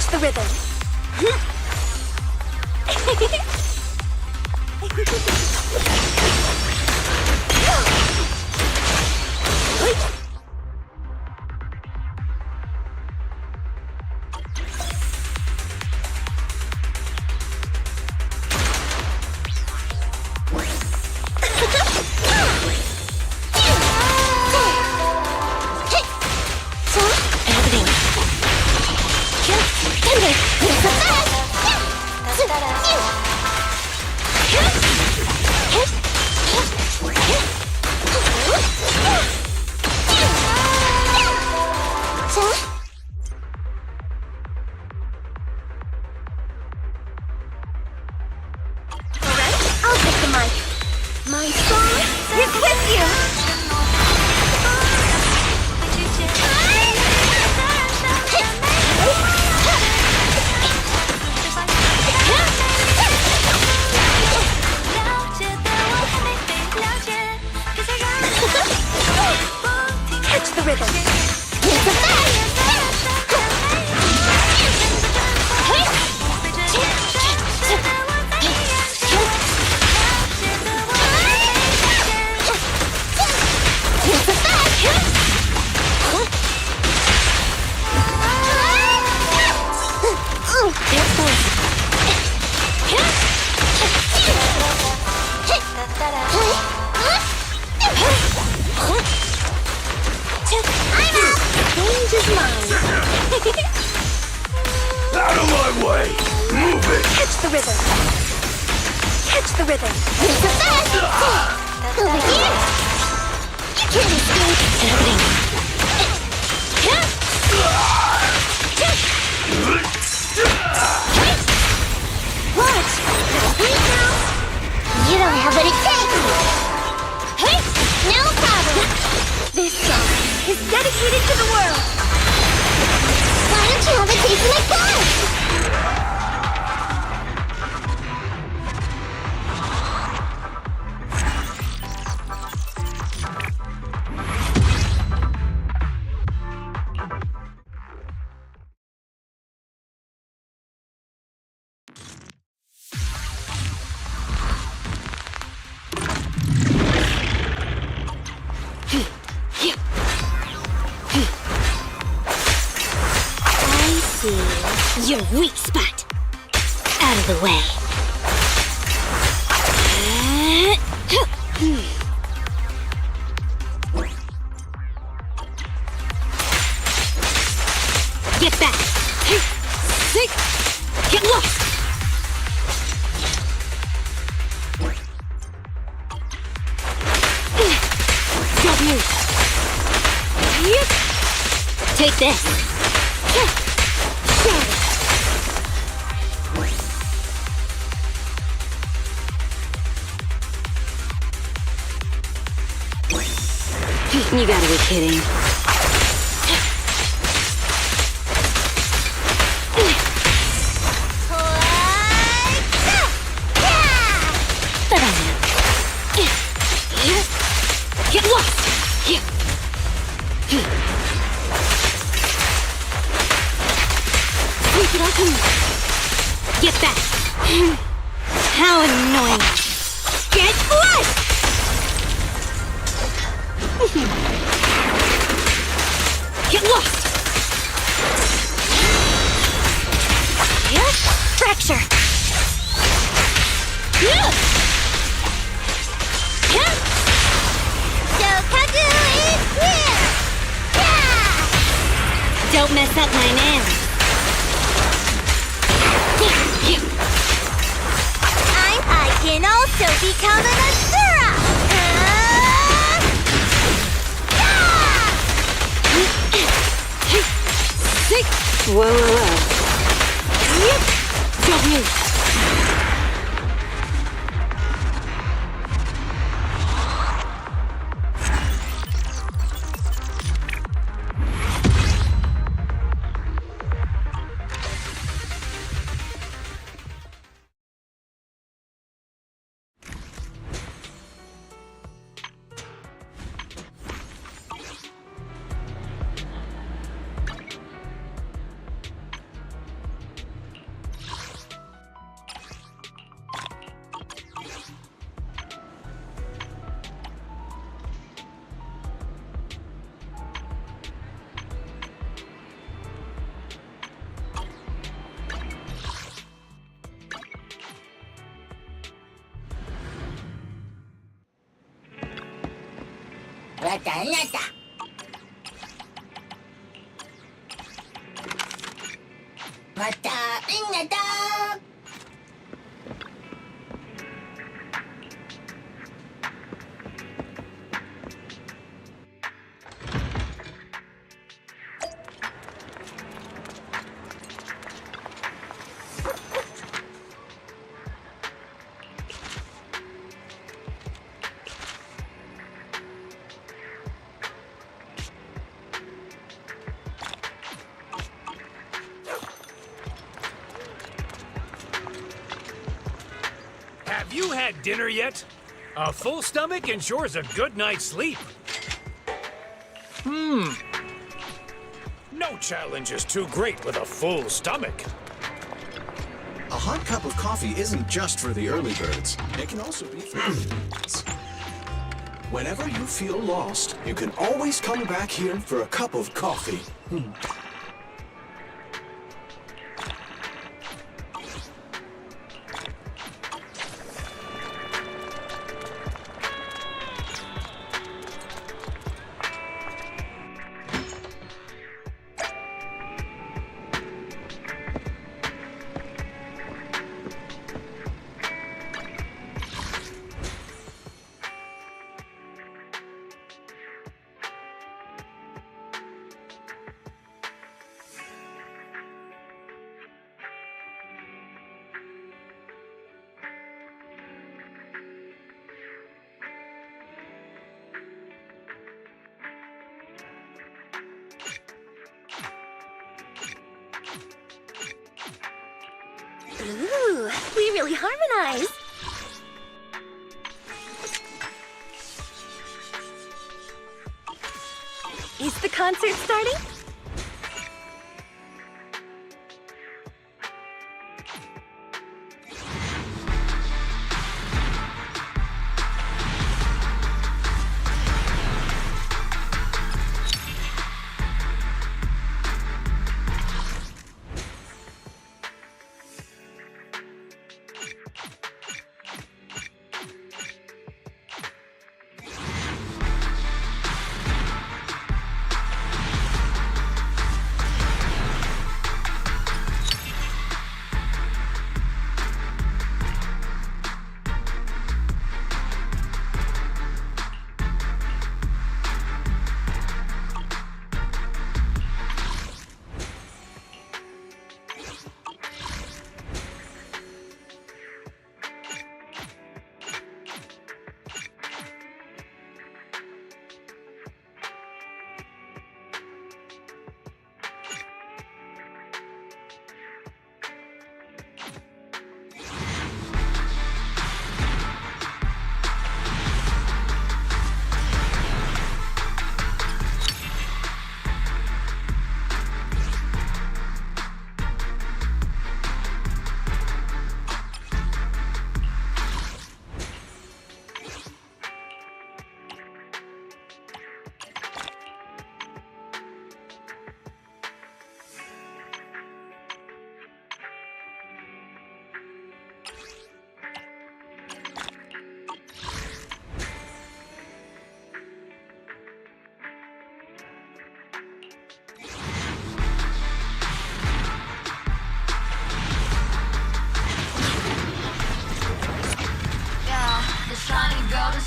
Catch the rhythm. My song is with you! Catch the rhythm! Here's the best! Out of my way! Move it! Catch the rhythm! Catch the rhythm! Here's the best! Over here! You can't escape! Watch! You don't have what it takes! No problem! This song is dedicated to the world! Why don't you have a taste of my blood? Your weak spot. Out of the way. Get back. Get lost. Don't move. Take this. You gotta be kidding. Get lost! Get back! How annoying! Get lost! Get lost! Fracture! Kagu is here! Don't mess up my nails. I can also become an Asura! Whoa. Don't move. Have you had dinner yet? A full stomach ensures a good night's sleep. No challenge is too great with a full stomach. A hot cup of coffee isn't just for the early birds. It can also be for the late. Whenever you feel lost, you can always come back here for a cup of coffee. Ooh, we really harmonize. Is the concert starting?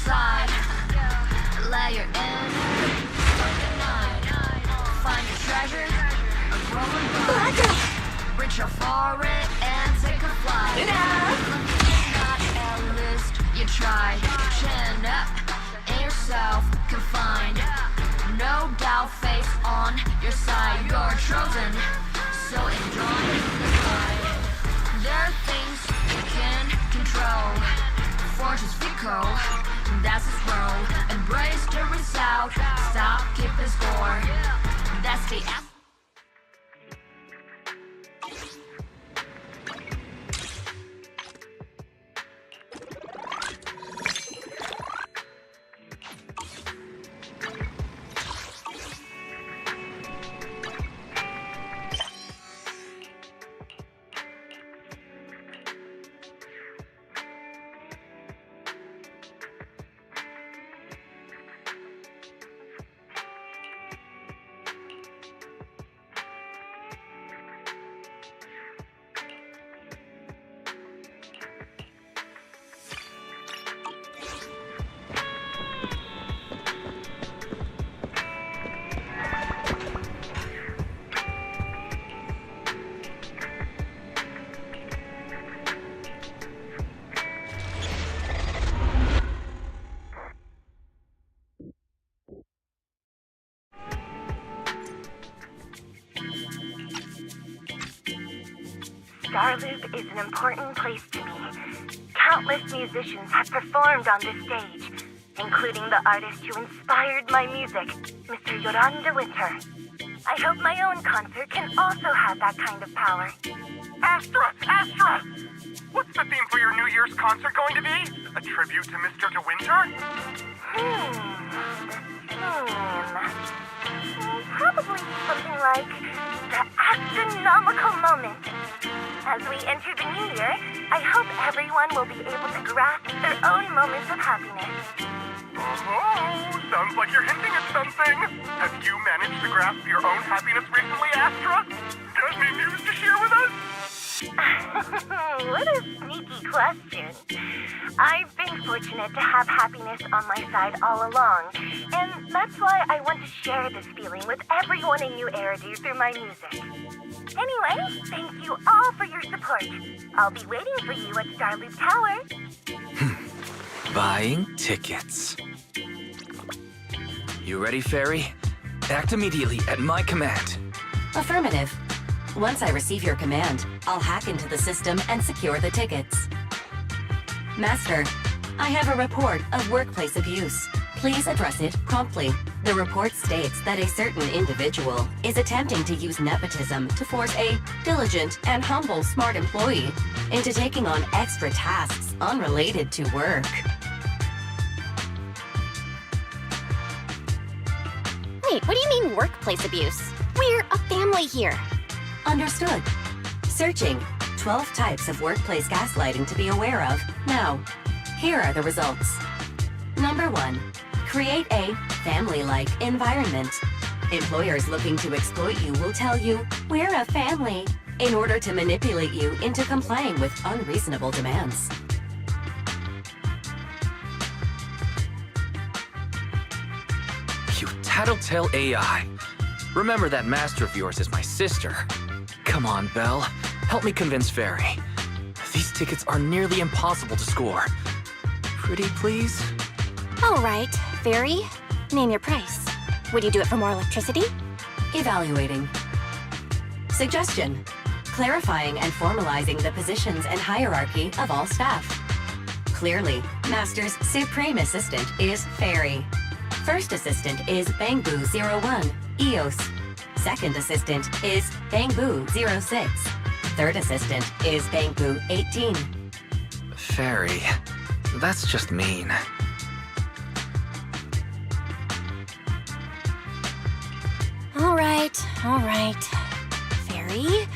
side. Layer in the night. Find your treasure, a growing bud. Reach out for it and take a flight. Not a list, you try. Chin up, in yourself confined. No doubt, face on your side. You're chosen, so enjoy the ride. There are things you can control. Fortune's fickle, that's its role. Embrace the result, stop keeping score. That's the app. Starloop is an important place to me. Countless musicians have performed on this stage, including the artist who inspired my music, Mr. Yoran Winter. I hope my own concert can also have that kind of power. Astra! What's the theme for your New Year's concert going to be? A tribute to Mr. De Winter? Probably something like the astronomical moment. As we enter the new year, I hope everyone will be able to grasp their own moments of happiness. Oh, sounds like you're hinting at something. Have you managed to grasp your own happiness recently, Astra? Got any news to share with us? What a sneaky question. I've been fortunate to have happiness on my side all along, and that's why I want to share this feeling with everyone in New Eridu through my music. Anyway, thank you all for your support. I'll be waiting for you at Starloop Tower. Buying tickets. You ready, Fairy? Act immediately at my command. Affirmative. Once I receive your command, I'll hack into the system and secure the tickets. Master, I have a report of workplace abuse. Please address it promptly. The report states that a certain individual is attempting to use nepotism to force a diligent and humble smart employee into taking on extra tasks unrelated to work. Wait, what do you mean workplace abuse? We're a family here. Understood. Searching. 12 types of workplace gaslighting to be aware of. Now, here are the results. Number 1. Create a family-like environment. Employers looking to exploit you will tell you, "We're a family," in order to manipulate you into complying with unreasonable demands. You tattletale AI. Remember that master of yours is my sister. Come on, Belle. Help me convince Fairy. These tickets are nearly impossible to score. Pretty, please? All right, Fairy, name your price. Would you do it for more electricity? Evaluating. Suggestion. Clarifying and formalizing the positions and hierarchy of all staff. Clearly, Master's Supreme Assistant is Fairy. First Assistant is Bangbu 01, EOS. Second Assistant is Bangbu 06. Third Assistant is Bangbu 18. Fairy, that's just mean. All right. Fairy,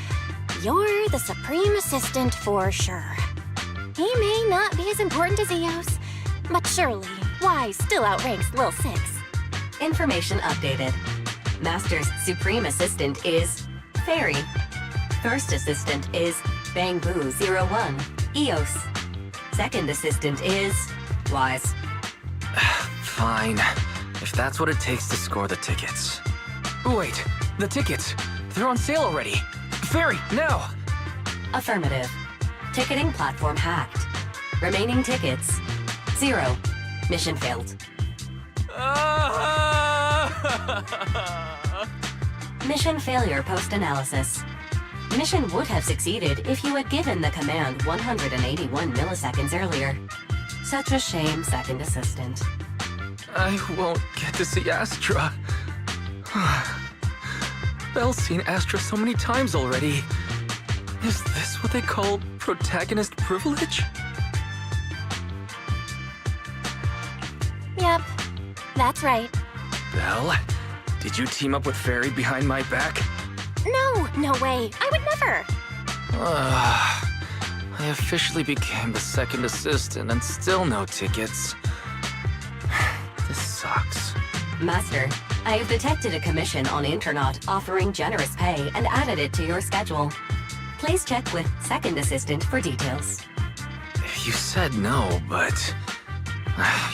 you're the Supreme Assistant for sure. He may not be as important as Eos, but surely Y still outranks Lil 6. Information updated. Master's Supreme Assistant is Fairy. First Assistant is Bangbu 01, EOS. Second Assistant is Wise. Fine. If that's what it takes to score the tickets. Wait, the tickets. They're on sale already. Fairy, now! Affirmative. Ticketing platform hacked. Remaining tickets 0. Mission failed. Mission failure post-analysis. Mission would have succeeded if you had given the command 181 milliseconds earlier. Such a shame, Second Assistant. I won't get to see Astra. Belle's seen Astra so many times already. Is this what they call protagonist privilege? Yep, that's right. Belle, did you team up with Fairy behind my back? No way. I would never. I officially became the second assistant and still no tickets. This sucks. Master, I have detected a commission on Internet offering generous pay and added it to your schedule. Please check with Second Assistant for details. You said no, but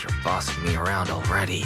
you're bossing me around already.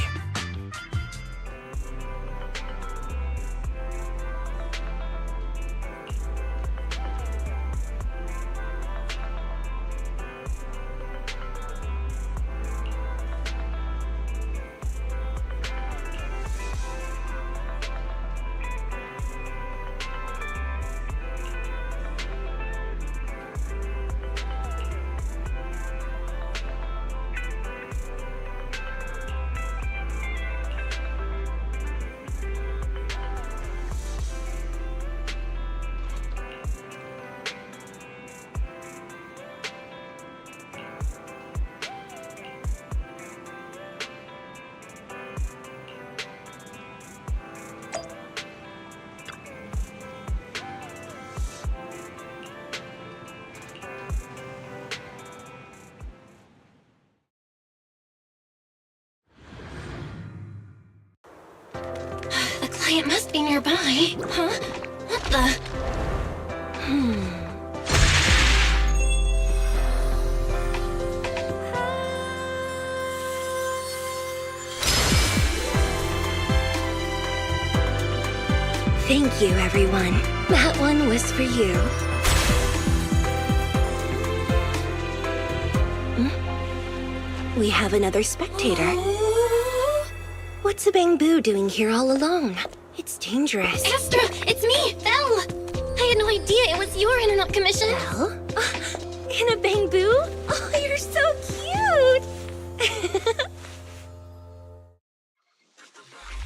Why, it must be nearby. Huh? What the? Thank you, everyone. That one was for you. We have another spectator. What's a bamboo doing here all alone? It's dangerous. Astra, it's me, Belle. I had no idea it was your internet commission. Belle? In a bamboo? Oh, you're so cute!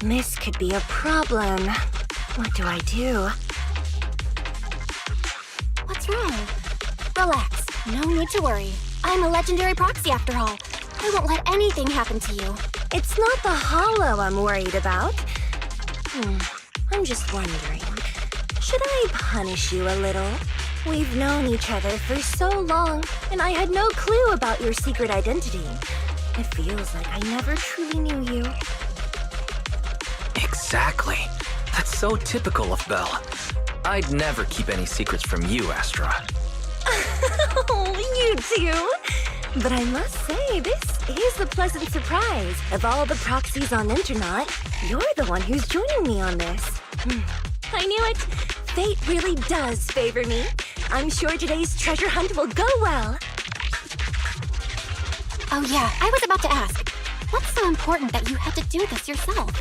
This could be a problem. What do I do? What's wrong? Relax. No need to worry. I'm a legendary proxy after all. I won't let anything happen to you. It's not the hollow I'm worried about. I'm just wondering, should I punish you a little? We've known each other for so long, and I had no clue about your secret identity. It feels like I never truly knew you. Exactly. That's so typical of Belle. I'd never keep any secrets from you, Astra. Oh, you too? But I must say, this is a pleasant surprise. Of all the proxies on Internet, you're the one who's joining me on this. I knew it. Fate really does favor me. I'm sure today's treasure hunt will go well. Oh yeah, I was about to ask. What's so important that you had to do this yourself?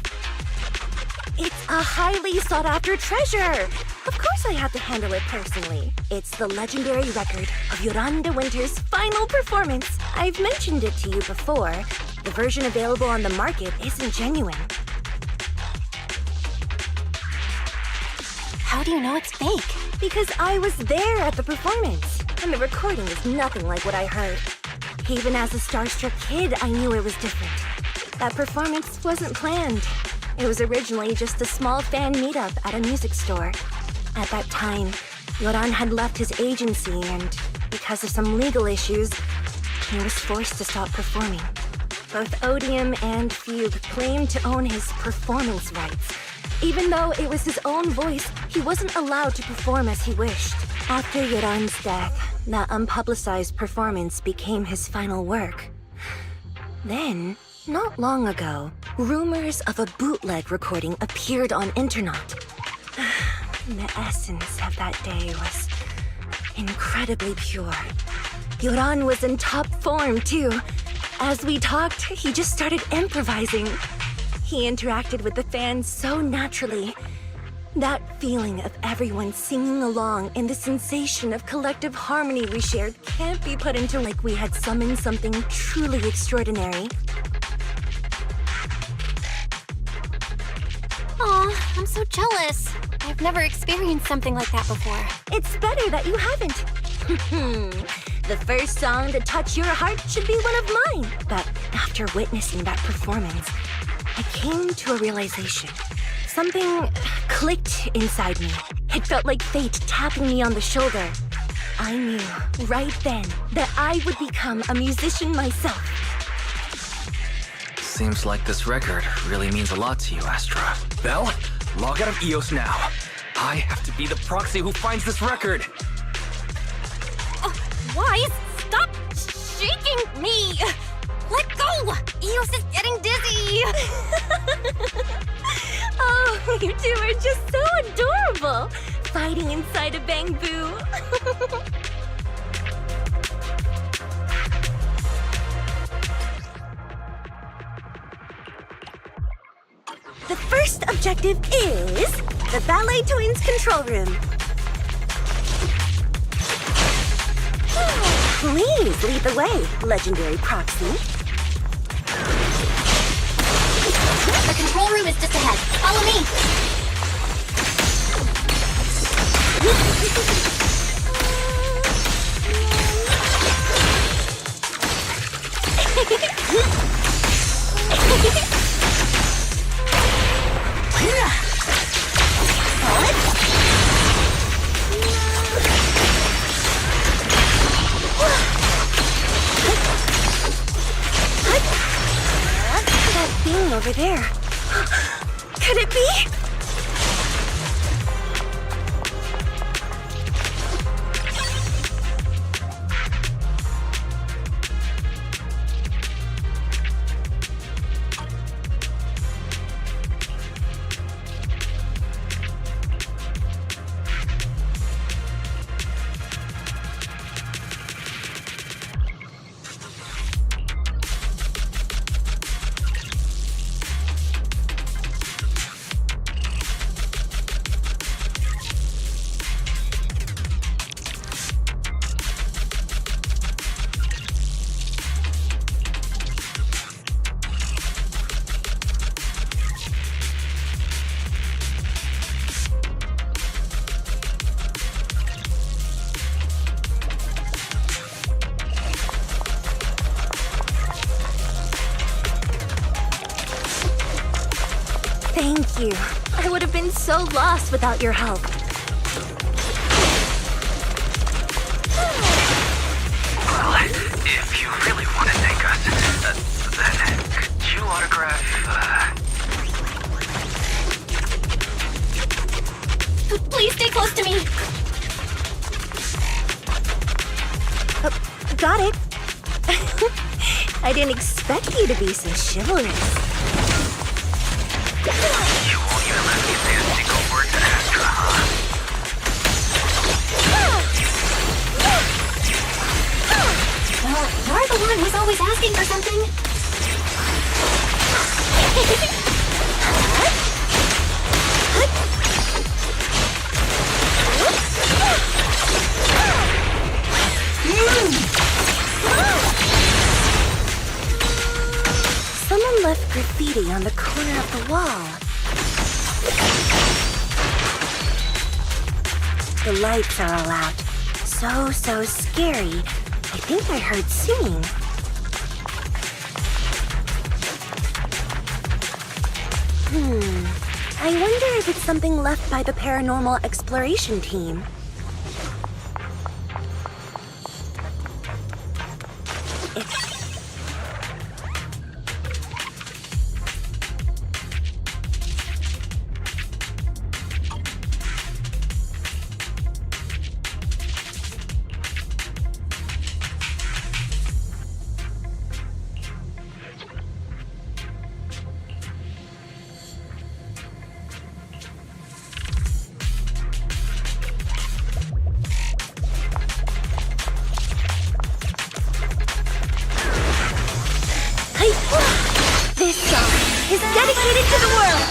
It's a highly sought-after treasure. Of course I have to handle it personally. It's the legendary record of Yolanda Winter's final performance. I've mentioned it to you before. The version available on the market isn't genuine. How do you know it's fake? Because I was there at the performance, and the recording is nothing like what I heard. Even as a starstruck kid, I knew it was different. That performance wasn't planned. It was originally just a small fan meetup at a music store. At that time, Yoran had left his agency, and because of some legal issues, he was forced to stop performing. Both Odium and Fugue claimed to own his performance rights. Even though it was his own voice, he wasn't allowed to perform as he wished. After Yoran's death, that unpublicized performance became his final work. Then, not long ago, rumors of a bootleg recording appeared on internet. The essence of that day was incredibly pure. Yoran was in top form, too. As we talked, he just started improvising. He interacted with the fans so naturally. That feeling of everyone singing along and the sensation of collective harmony we shared can't be put into like we had summoned something truly extraordinary. Aw, I'm so jealous. I've never experienced something like that before. It's better that you haven't. The first song to touch your heart should be one of mine. But after witnessing that performance, I came to a realization. Something clicked inside me. It felt like fate tapping me on the shoulder. I knew right then that I would become a musician myself. Seems like this record really means a lot to you, Astra. Belle, log out of EOS now. I have to be the proxy who finds this record. Wise, stop shaking me! Let go! Eos is getting dizzy! Oh, you two are just so adorable! Fighting inside a bamboo. The first objective is the Ballet Twins control room. Please lead the way, legendary proxy. The control room is just ahead. Follow me! That thing over there. Could it be? so lost without your help. Well, if you really want to thank us, then could you autograph, Please stay close to me. Got it. I didn't expect you to be so chivalrous. You won't even let me say a single word to Astra, huh? Well, you're the one who's always asking for something. Someone left graffiti on the corner of the wall. The lights are all out. So scary. I think I heard singing. I wonder if it's something left by the paranormal exploration team. This song is dedicated to the world!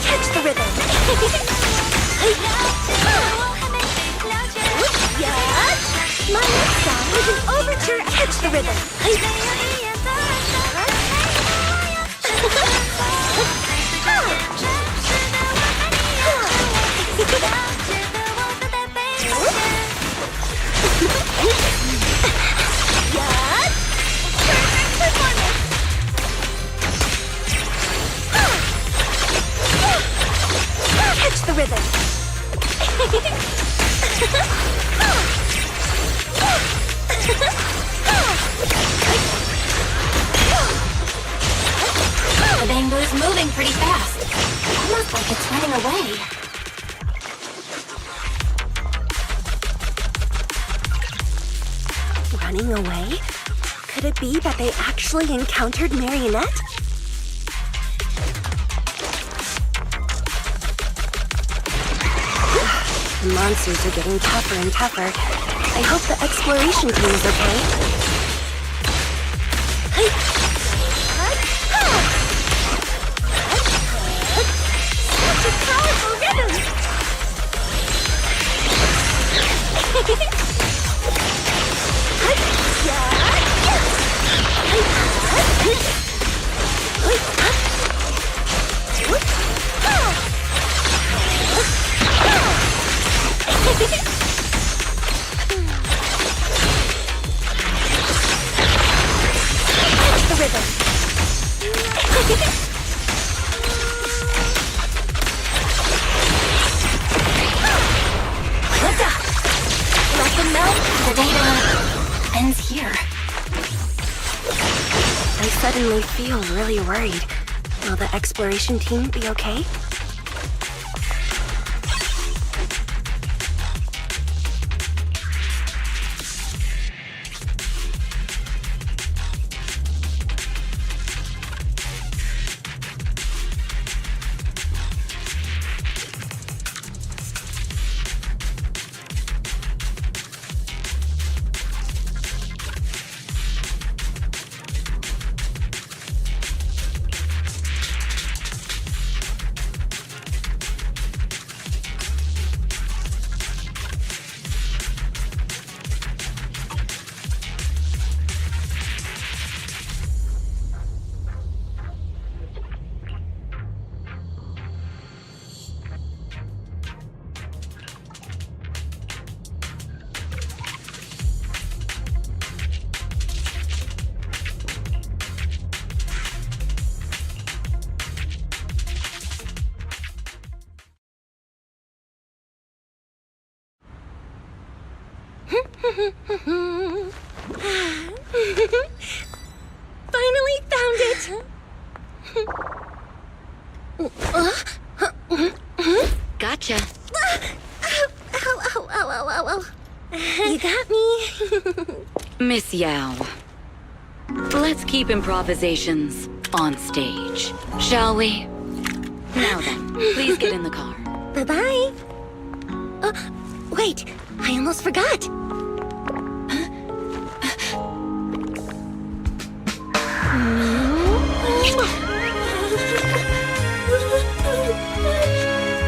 Catch the rhythm! My next song is an overture. Catch the rhythm! Catch the rhythm. The bamboo's moving pretty fast. Almost like it's running away. Running away? Could it be that they actually encountered Marionette? The monsters are getting tougher and tougher. I hope the exploration team is okay. Such a powerful rhythm! The rhythm. Let them melt. The data ends here. I suddenly feel really worried. Will the exploration team be okay? Finally found it! Gotcha. Ow. You got me. Miss Yao. Let's keep improvisations on stage, shall we? Now then, please get in the car. Bye-bye. Wait, I almost forgot.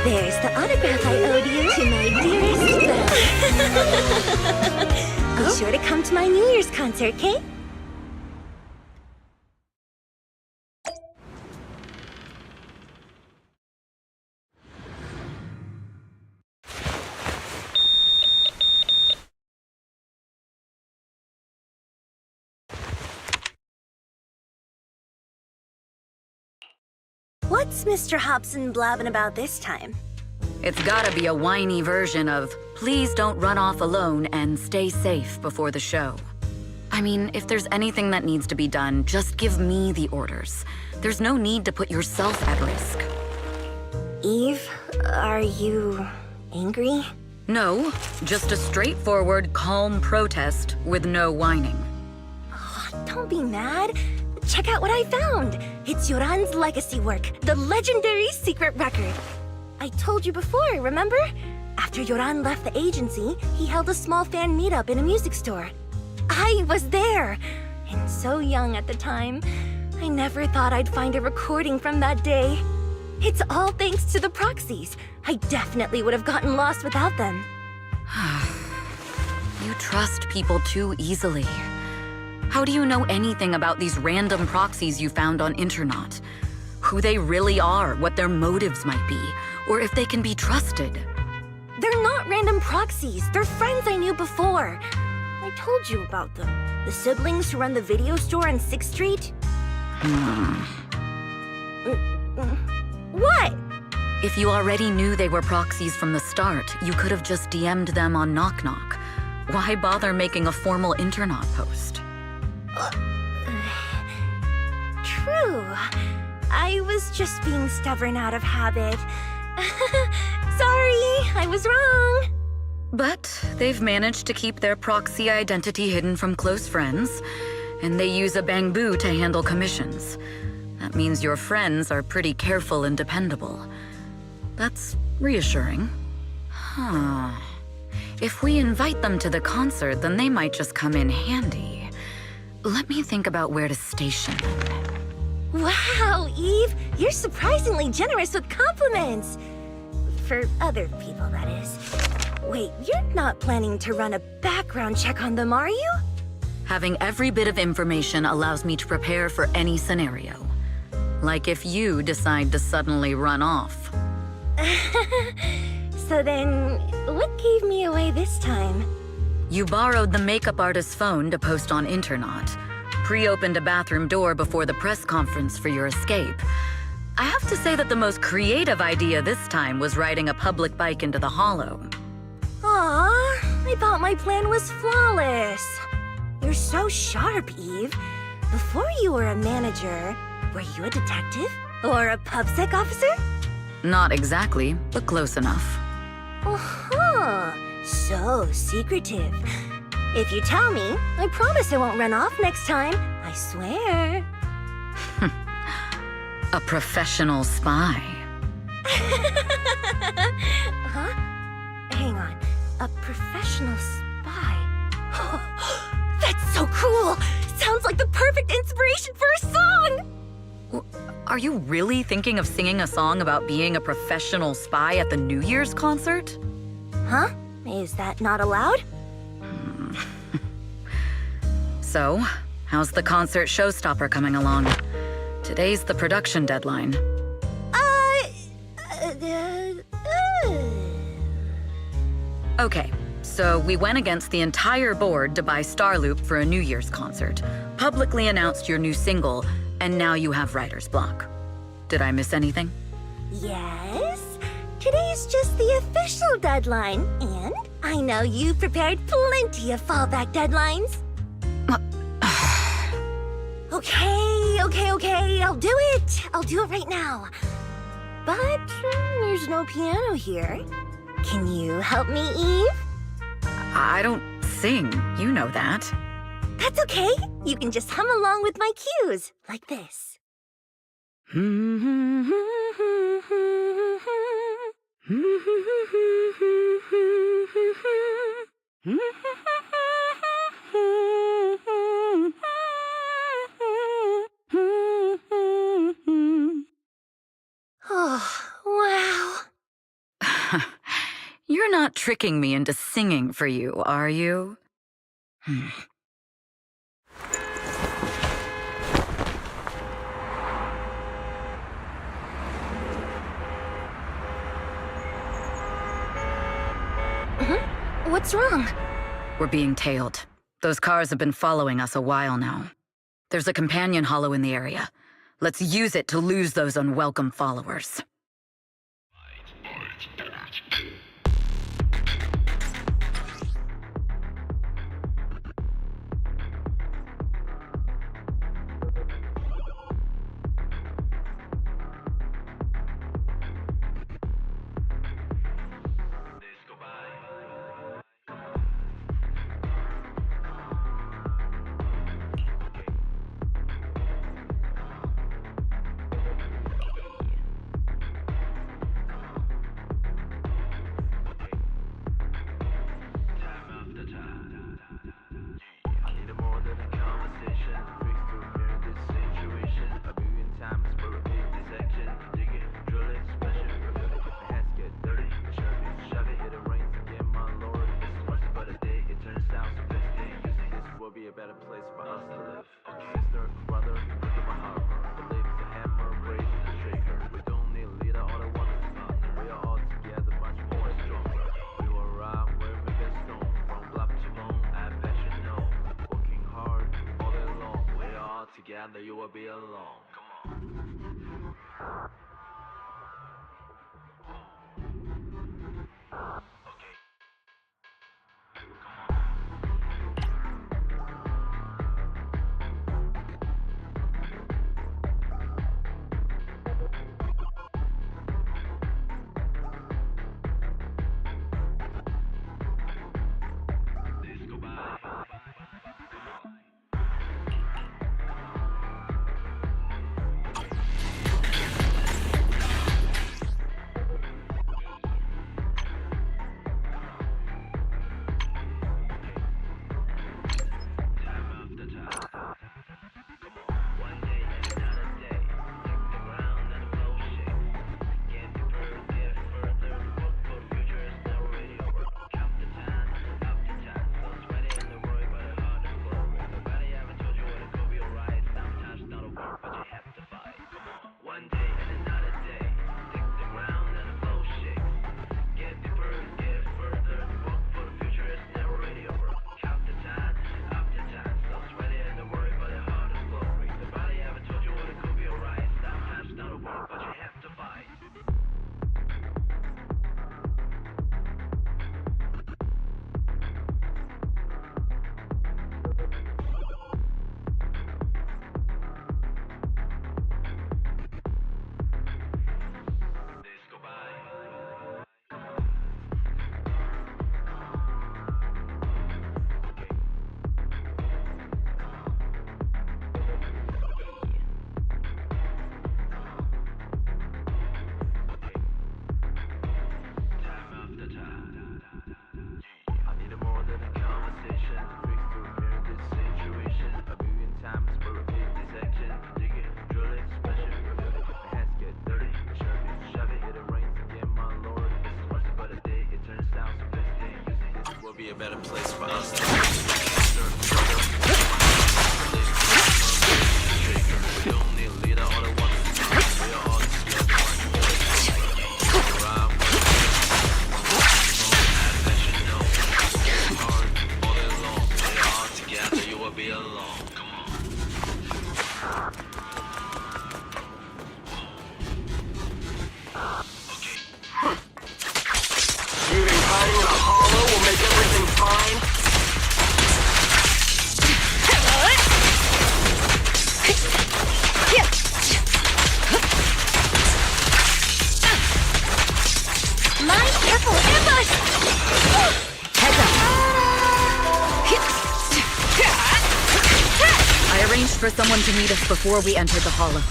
There's the autograph I owed you to my dearest Belle. Be sure to come to my New Year's concert, okay? What's Mr. Hobson blabbing about this time? It's gotta be a whiny version of, please don't run off alone and stay safe before the show. I mean, if there's anything that needs to be done, just give me the orders. There's no need to put yourself at risk. Eve, are you angry? No, just a straightforward, calm protest with no whining. Don't be mad. Check out what I found. It's Yoran's legacy work, the legendary secret record. I told you before, remember? After Yoran left the agency, he held a small fan meetup in a music store. I was there, and so young at the time. I never thought I'd find a recording from that day. It's all thanks to the proxies. I definitely would have gotten lost without them. You trust people too easily. How do you know anything about these random proxies you found on Internet? Who they really are, what their motives might be, or if they can be trusted? They're not random proxies. They're friends I knew before. I told you about them. The siblings who run the video store on 6th Street. What? If you already knew they were proxies from the start, you could have just DM'd them on Knock Knock. Why bother making a formal Internet post? True. I was just being stubborn out of habit. Sorry, I was wrong. But they've managed to keep their proxy identity hidden from close friends, and they use a bamboo to handle commissions. That means your friends are pretty careful and dependable. That's reassuring. If we invite them to the concert, then they might just come in handy. Let me think about where to station them. Wow, Eve, you're surprisingly generous with compliments. For other people, that is. Wait, you're not planning to run a background check on them, are you? Having every bit of information allows me to prepare for any scenario. Like if you decide to suddenly run off. So then, what gave me away this time? You borrowed the makeup artist's phone to post on Internet, pre-opened a bathroom door before the press conference for your escape. I have to say that the most creative idea this time was riding a public bike into the hollow. Aw, I thought my plan was flawless. You're so sharp, Eve. Before you were a manager, were you a detective? Or a PubSec officer? Not exactly, but close enough. So secretive. If you tell me, I promise I won't run off next time. I swear. A professional spy. Huh? Hang on. A professional spy? That's so cool! Sounds like the perfect inspiration for a song! Are you really thinking of singing a song about being a professional spy at the New Year's concert? Huh? Is that not allowed? So, how's the concert showstopper coming along? Today's the production deadline. Okay, so we went against the entire board to buy Starloop for a New Year's concert, publicly announced your new single, and now you have writer's block. Did I miss anything? Yes. Today's just the official deadline, and I know you've prepared plenty of fallback deadlines. Okay, I'll do it. I'll do it right now. But there's no piano here. Can you help me, Eve? I don't sing, you know that. That's okay. You can just hum along with my cues, like this. Oh, wow. You're not tricking me into singing for you, are you? What's wrong? We're being tailed. Those cars have been following us a while now. There's a companion hollow in the area. Let's use it to lose those unwelcome followers. Together you will be alone. Come on. A better place for us. Hiding in a hollow will make Careful! Ambush! Heads up! I arranged for someone to meet us before we entered the hollow.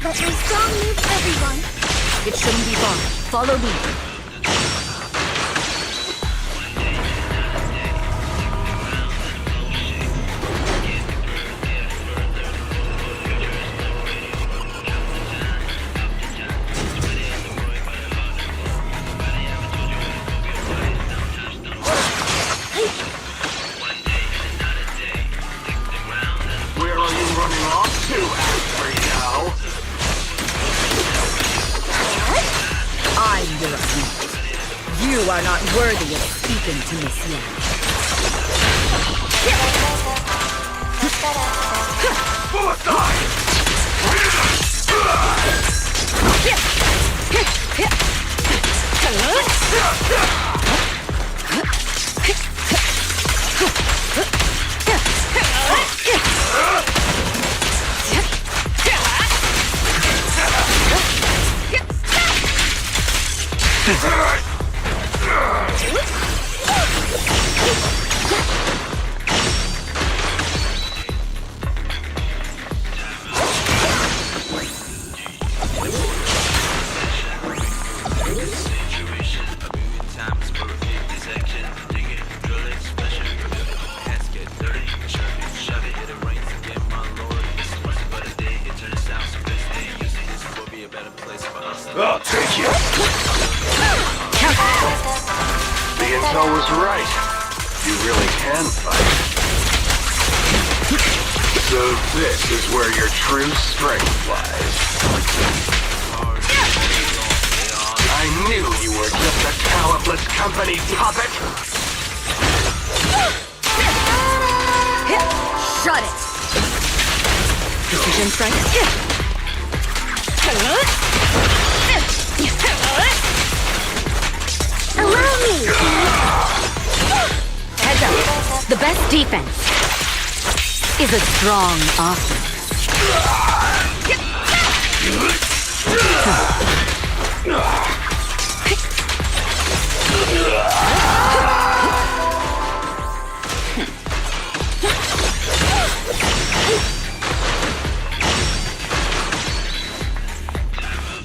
Let my song move everyone! It shouldn't be far. Follow me. Where are you running off to, Astri, now? I'm your opponent. You are not worthy of speaking to Miss Yang. I'll take you. The intel was right. You really can fight. So this is where your true strength lies. I knew you were just a talentless company puppet. Shut it! Precision strike? Allow me! Heads up. The best defense is a strong offense.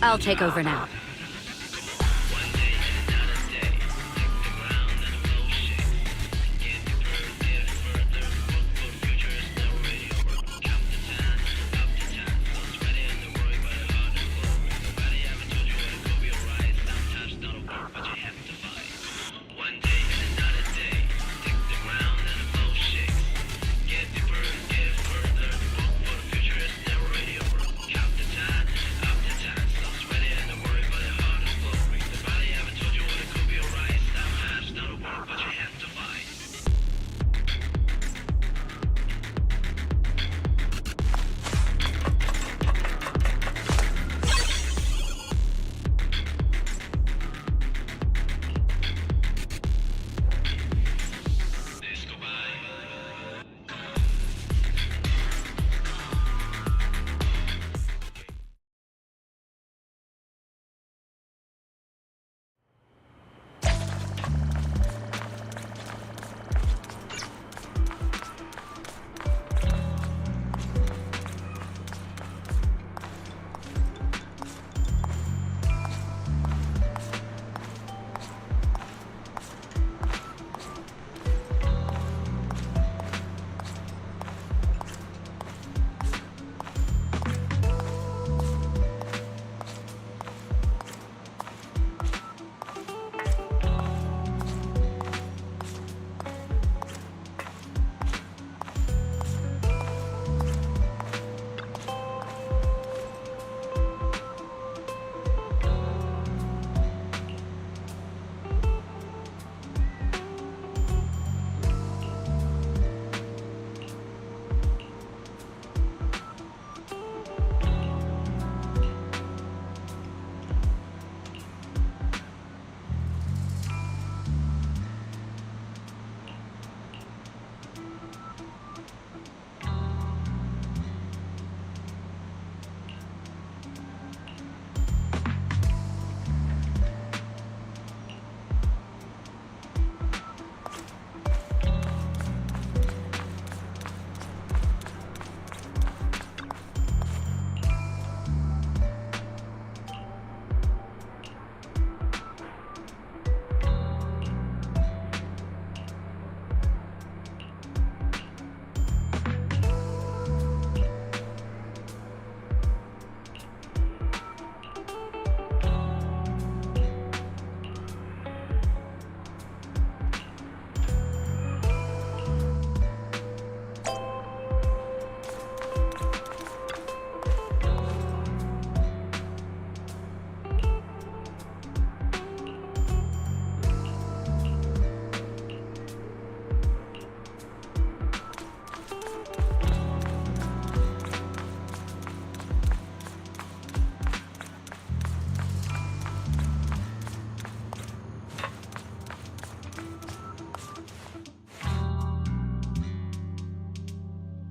I'll take over now.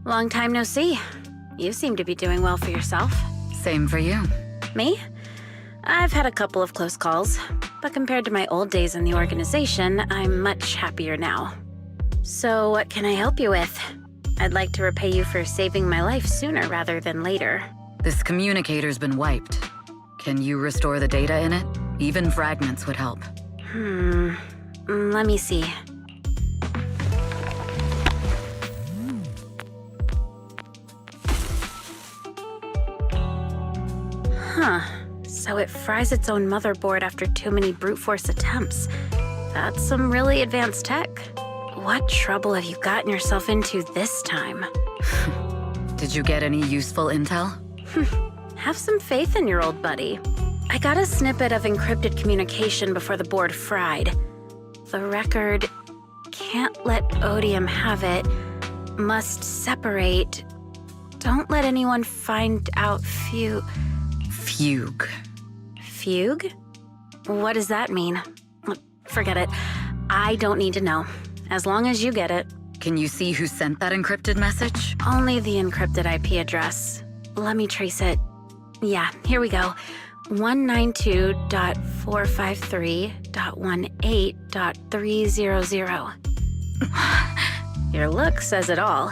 Long time no see. You seem to be doing well for yourself. Same for you. Me? I've had a couple of close calls, but compared to my old days in the organization, I'm much happier now. So what can I help you with? I'd like to repay you for saving my life sooner rather than later. This communicator's been wiped. Can you restore the data in it? Even fragments would help. Let me see. Huh. So it fries its own motherboard after too many brute force attempts. That's some really advanced tech. What trouble have you gotten yourself into this time? Did you get any useful intel? Have some faith in your old buddy. I got a snippet of encrypted communication before the board fried. The record, can't let Odium have it, must separate, don't let anyone find out Fugue. Fugue? What does that mean? Forget it. I don't need to know. As long as you get it. Can you see who sent that encrypted message? Only the encrypted IP address. Let me trace it. Yeah, here we go. 192.453.18.300. Your look says it all.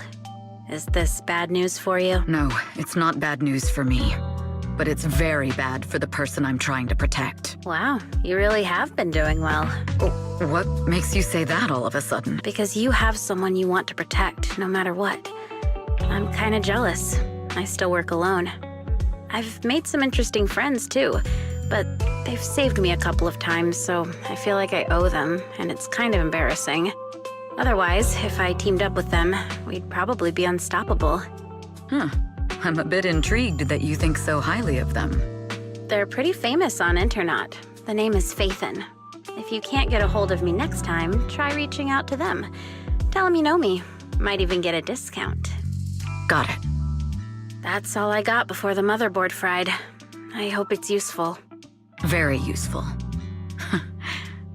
Is this bad news for you? No, it's not bad news for me. But it's very bad for the person I'm trying to protect. Wow, you really have been doing well. What makes you say that all of a sudden? Because you have someone you want to protect, no matter what. I'm kinda jealous. I still work alone. I've made some interesting friends, too. But they've saved me a couple of times, so I feel like I owe them, and it's kind of embarrassing. Otherwise, if I teamed up with them, we'd probably be unstoppable. I'm a bit intrigued that you think so highly of them. They're pretty famous on Internet. The name is Phaethon. If you can't get a hold of me next time, try reaching out to them. Tell them you know me. Might even get a discount. Got it. That's all I got before the motherboard fried. I hope it's useful. Very useful.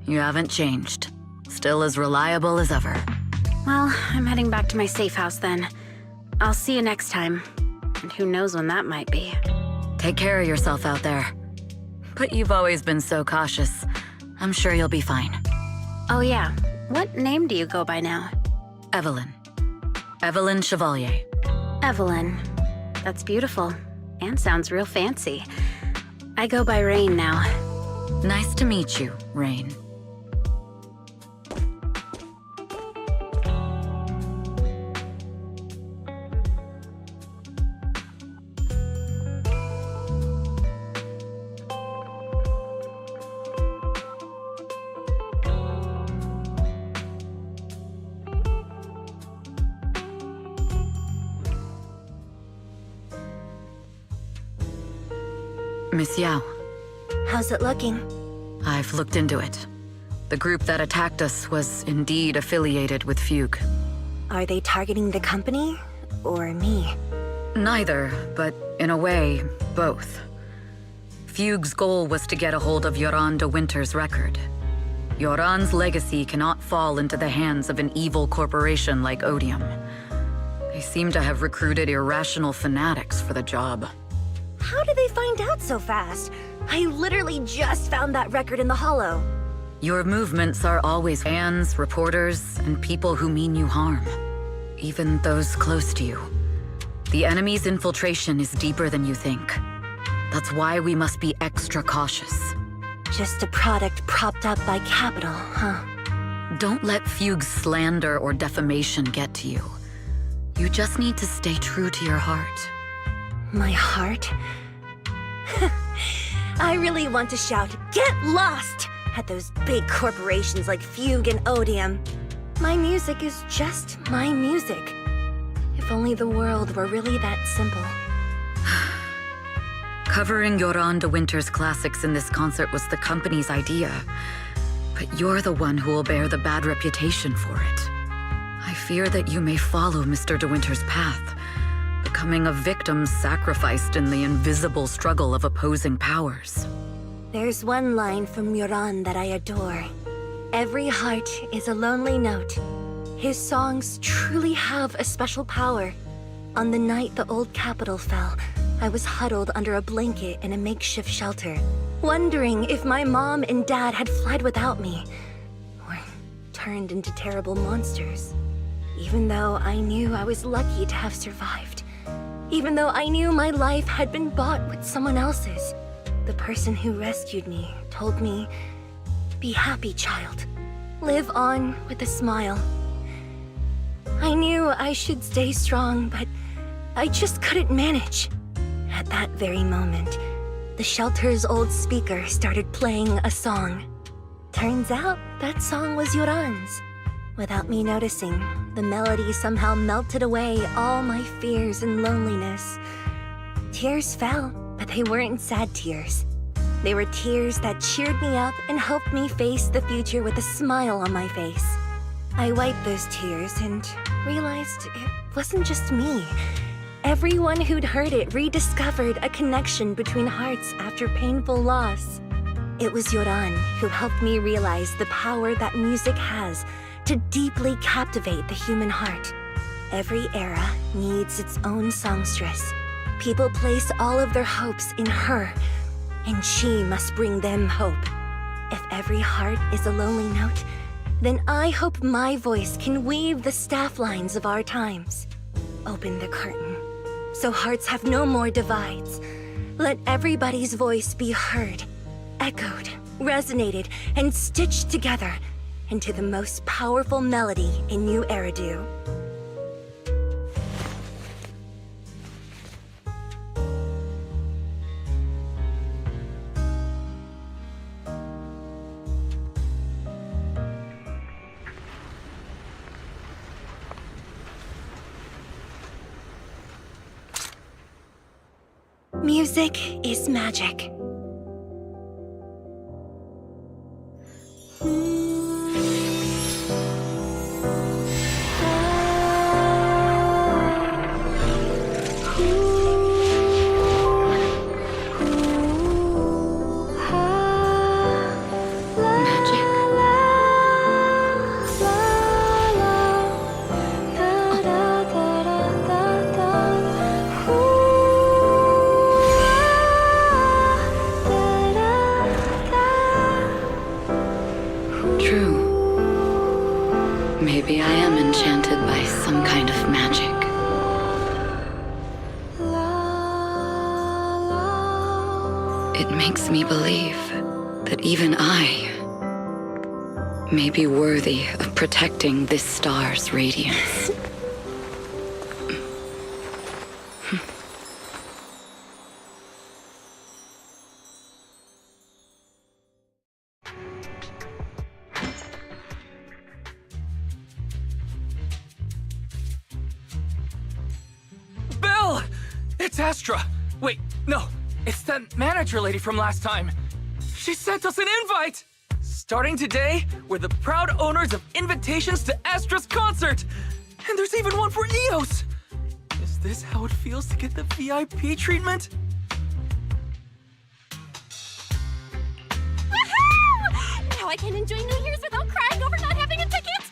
You haven't changed. Still as reliable as ever. Well, I'm heading back to my safe house then. I'll see you next time. And who knows when that might be. Take care of yourself out there. But you've always been so cautious. I'm sure you'll be fine. Oh yeah, what name do you go by now? Evelyn. Evelyn Chevalier. Evelyn. That's beautiful. And sounds real fancy. I go by Rain now. Nice to meet you, Rain. Miss Yao. How's it looking? I've looked into it. The group that attacked us was indeed affiliated with Fugue. Are they targeting the company or me? Neither, but in a way, both. Fugue's goal was to get a hold of Yoran de Winter's record. Yoran's legacy cannot fall into the hands of an evil corporation like Odium. They seem to have recruited irrational fanatics for the job. How did they find out so fast? I literally just found that record in the hollow. Your movements are always fans, reporters, and people who mean you harm. Even those close to you. The enemy's infiltration is deeper than you think. That's why we must be extra cautious. Just a product propped up by capital, huh? Don't let Fugue's slander or defamation get to you. You just need to stay true to your heart. My heart? I really want to shout, "Get lost!" at those big corporations like Fugue and Odium. My music is just my music. If only the world were really that simple. Covering Yoran de Winter's classics in this concert was the company's idea. But you're the one who will bear the bad reputation for it. I fear that you may follow Mr. de Winter's path, becoming a victim sacrificed in the invisible struggle of opposing powers. There's one line from Yoran that I adore. Every heart is a lonely note. His songs truly have a special power. On the night the old capital fell, I was huddled under a blanket in a makeshift shelter, wondering if my mom and dad had fled without me, or turned into terrible monsters. Even though I knew I was lucky to have survived. Even though I knew my life had been bought with someone else's. The person who rescued me told me, "Be happy, child. Live on with a smile." I knew I should stay strong, but I just couldn't manage. At that very moment, the shelter's old speaker started playing a song. Turns out that song was Yoran's. Without me noticing, the melody somehow melted away all my fears and loneliness. Tears fell, but they weren't sad tears. They were tears that cheered me up and helped me face the future with a smile on my face. I wiped those tears and realized it wasn't just me. Everyone who'd heard it rediscovered a connection between hearts after painful loss. It was Yoran who helped me realize the power that music has to deeply captivate the human heart. Every era needs its own songstress. People place all of their hopes in her, and she must bring them hope. If every heart is a lonely note, then I hope my voice can weave the staff lines of our times. Open the curtain, so hearts have no more divides. Let everybody's voice be heard, echoed, resonated, and stitched together into the most powerful melody in New Eridu. Music is magic. Maybe I am enchanted by some kind of magic. It makes me believe that even I may be worthy of protecting this star's radiance. It's Astra! Wait, no, it's that manager lady from last time. She sent us an invite! Starting today, we're the proud owners of invitations to Astra's concert! And there's even one for Eos! Is this how it feels to get the VIP treatment? Woohoo! Now I can enjoy New Year's without crying over not having a ticket!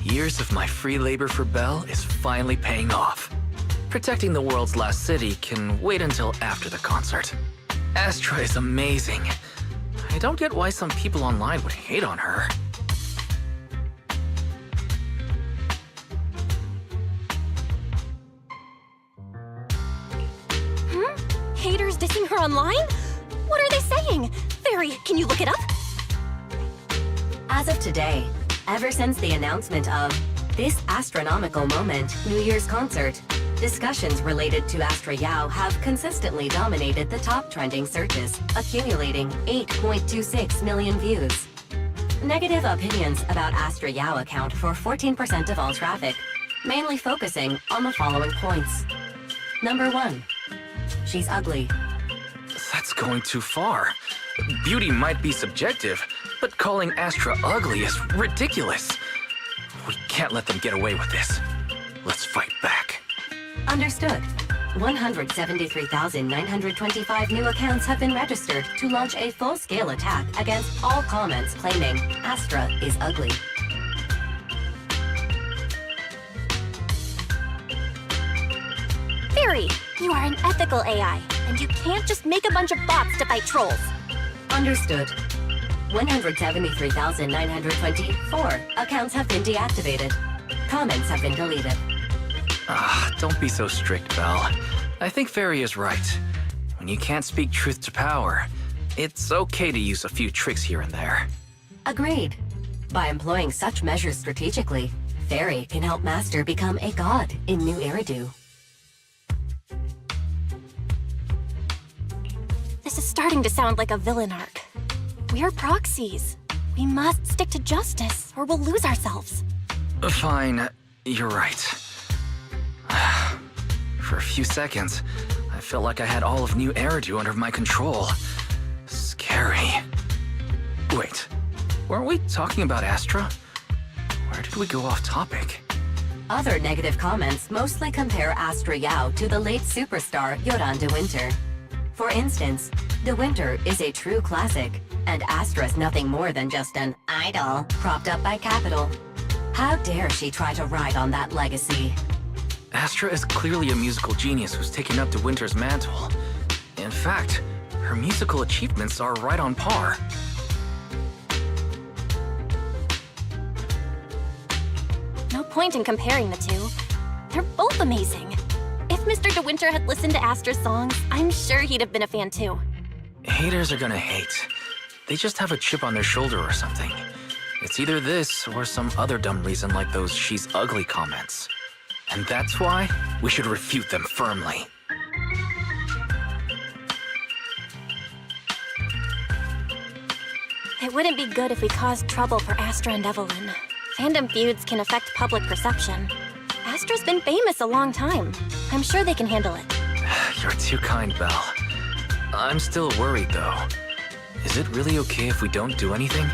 Years of my free labor for Belle is finally paying off. Protecting the world's last city can wait until after the concert. Astra is amazing. I don't get why some people online would hate on her. Haters dissing her online? What are they saying? Fairy, can you look it up? As of today, ever since the announcement of this astronomical moment, New Year's concert, discussions related to Astra Yao have consistently dominated the top trending searches, accumulating 8.26 million views. Negative opinions about Astra Yao account for 14% of all traffic, mainly focusing on the following points. Number 1, she's ugly. That's going too far. Beauty might be subjective, but calling Astra ugly is ridiculous. We can't let them get away with this. Let's fight back. Understood. 173,925 new accounts have been registered to launch a full-scale attack against all comments claiming Astra is ugly. Fairy, you are an ethical AI, and you can't just make a bunch of bots to fight trolls. Understood. 173,924 accounts have been deactivated. Comments have been deleted. Don't be so strict, Belle. I think Fairy is right. When you can't speak truth to power, it's okay to use a few tricks here and there. Agreed. By employing such measures strategically, Fairy can help Master become a god in New Eridu. This is starting to sound like a villain arc. We're proxies. We must stick to justice, or we'll lose ourselves. Fine, you're right. For a few seconds, I felt like I had all of New Eridu under my control. Scary. Wait, weren't we talking about Astra? Where did we go off topic? Other negative comments mostly compare Astra Yao to the late superstar Yoran de Winter. For instance, De Winter is a true classic, and Astra's nothing more than just an idol propped up by capital. How dare she try to ride on that legacy? Astra is clearly a musical genius who's taken up De Winter's mantle. In fact, her musical achievements are right on par. No point in comparing the two. They're both amazing. If Mr. De Winter had listened to Astra's songs, I'm sure he'd have been a fan too. Haters are gonna hate. They just have a chip on their shoulder or something. It's either this or some other dumb reason like those "she's ugly" comments. And that's why we should refute them firmly. It wouldn't be good if we caused trouble for Astra and Evelyn. Fandom feuds can affect public perception. Astra's been famous a long time. I'm sure they can handle it. You're too kind, Belle. I'm still worried, though. Is it really okay if we don't do anything?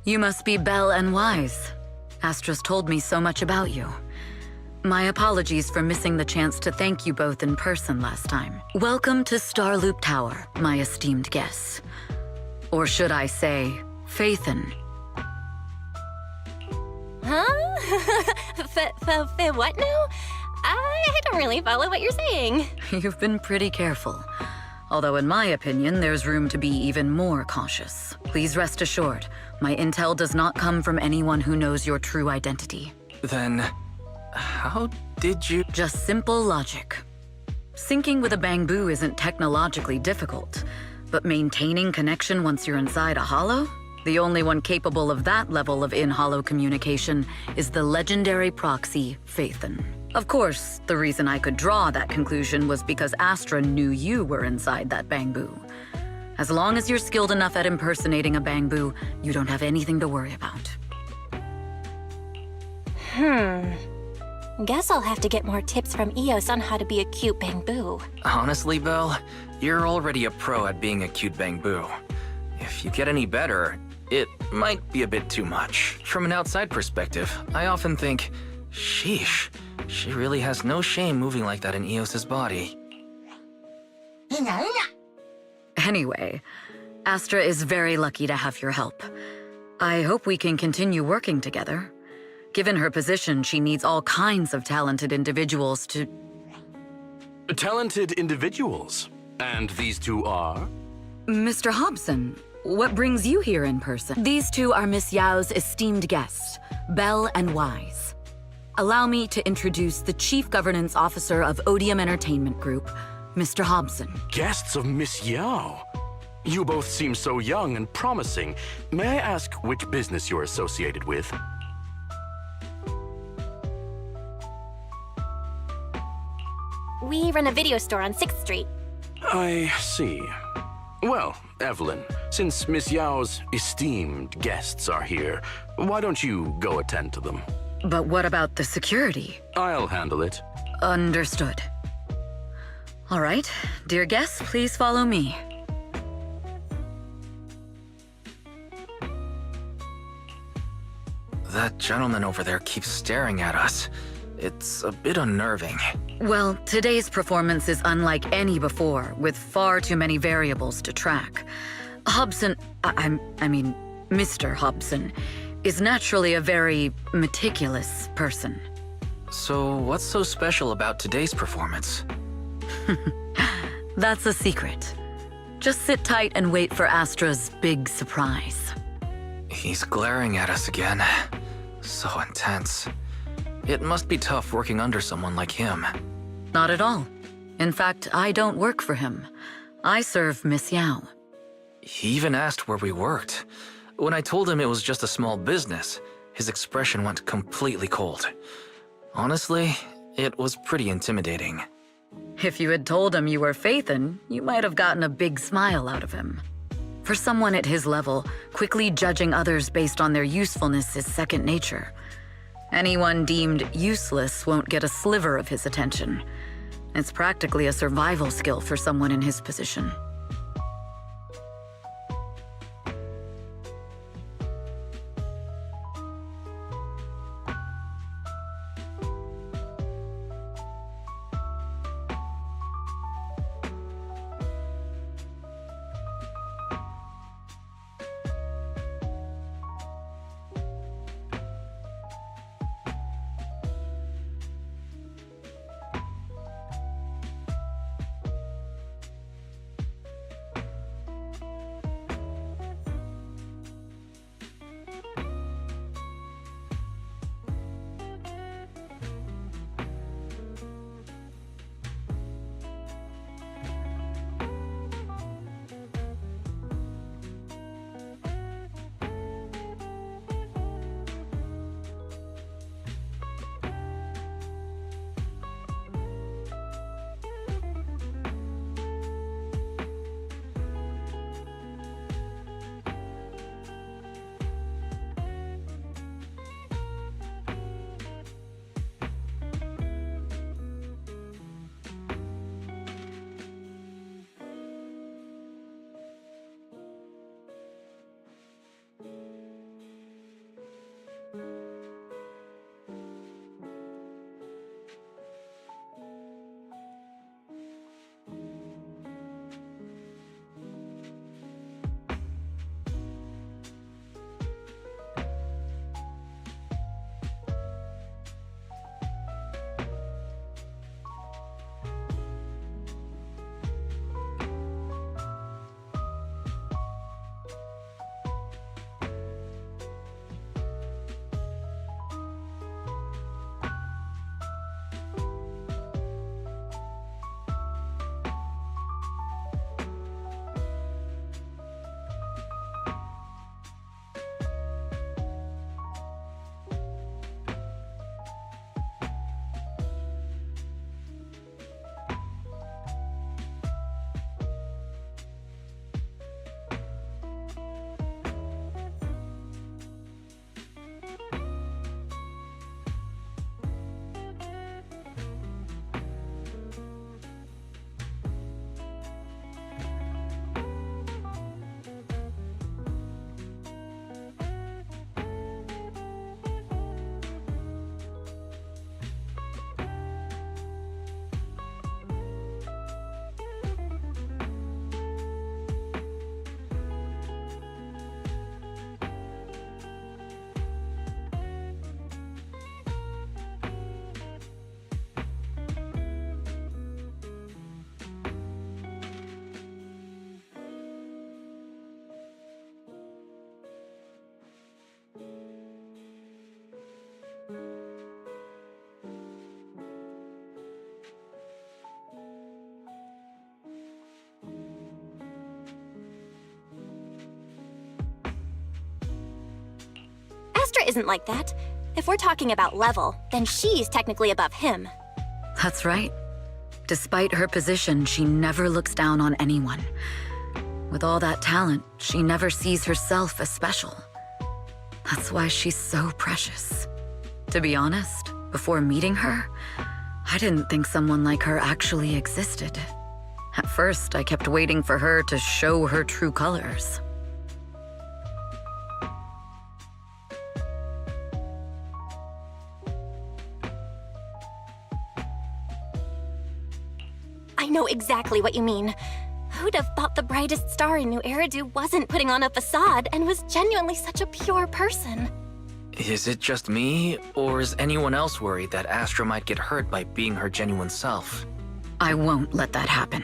You must be Belle and Wise. Astra's told me so much about you. My apologies for missing the chance to thank you both in person last time. Welcome to Starloop Tower, my esteemed guests. Or should I say, Faithin. Huh? What now? I don't really follow what you're saying. You've been pretty careful. Although in my opinion, there's room to be even more cautious. Please rest assured, my intel does not come from anyone who knows your true identity. Then, how did you... Just simple logic. Syncing with a bamboo isn't technologically difficult, but maintaining connection once you're inside a hollow? The only one capable of that level of in-hollow communication is the legendary proxy, Faithin. Of course, the reason I could draw that conclusion was because Astra knew you were inside that bamboo. As long as you're skilled enough at impersonating a bamboo, you don't have anything to worry about. Guess I'll have to get more tips from Eos on how to be a cute bamboo. Honestly, Belle, you're already a pro at being a cute bamboo. If you get any better, it might be a bit too much. From an outside perspective, I often think, sheesh, she really has no shame moving like that in Eos's body. Anyway, Astra is very lucky to have your help. I hope we can continue working together. Given her position, she needs all kinds of talented individuals to... Talented individuals? And these two are? Mr. Hobson, what brings you here in person? These two are Miss Yao's esteemed guests, Belle and Wise. Allow me to introduce the Chief Governance Officer of Odium Entertainment Group, Mr. Hobson. Guests of Miss Yao? You both seem so young and promising. May I ask which business you're associated with? We run a video store on 6th Street. I see. Well, Evelyn, since Miss Yao's esteemed guests are here, why don't you go attend to them? But what about the security? I'll handle it. Understood. All right, dear guests, please follow me. That gentleman over there keeps staring at us. It's a bit unnerving. Well, today's performance is unlike any before, with far too many variables to track. Hobson, I mean, Mr. Hobson, is naturally a very meticulous person. So what's so special about today's performance? That's a secret. Just sit tight and wait for Astra's big surprise. He's glaring at us again. So intense. It must be tough working under someone like him. Not at all. In fact, I don't work for him. I serve Miss Yao. He even asked where we worked. When I told him it was just a small business, his expression went completely cold. Honestly, it was pretty intimidating. If you had told him you were Faithin, you might have gotten a big smile out of him. For someone at his level, quickly judging others based on their usefulness is second nature. Anyone deemed useless won't get a sliver of his attention. It's practically a survival skill for someone in his position. Astra isn't like that. If we're talking about level, then she's technically above him. That's right. Despite her position, she never looks down on anyone. With all that talent, she never sees herself as special. That's why she's so precious. To be honest, before meeting her, I didn't think someone like her actually existed. At first, I kept waiting for her to show her true colors. I know exactly what you mean. Who'd have thought the brightest star in New Eridu wasn't putting on a facade and was genuinely such a pure person? Is it just me, or is anyone else worried that Astra might get hurt by being her genuine self? I won't let that happen.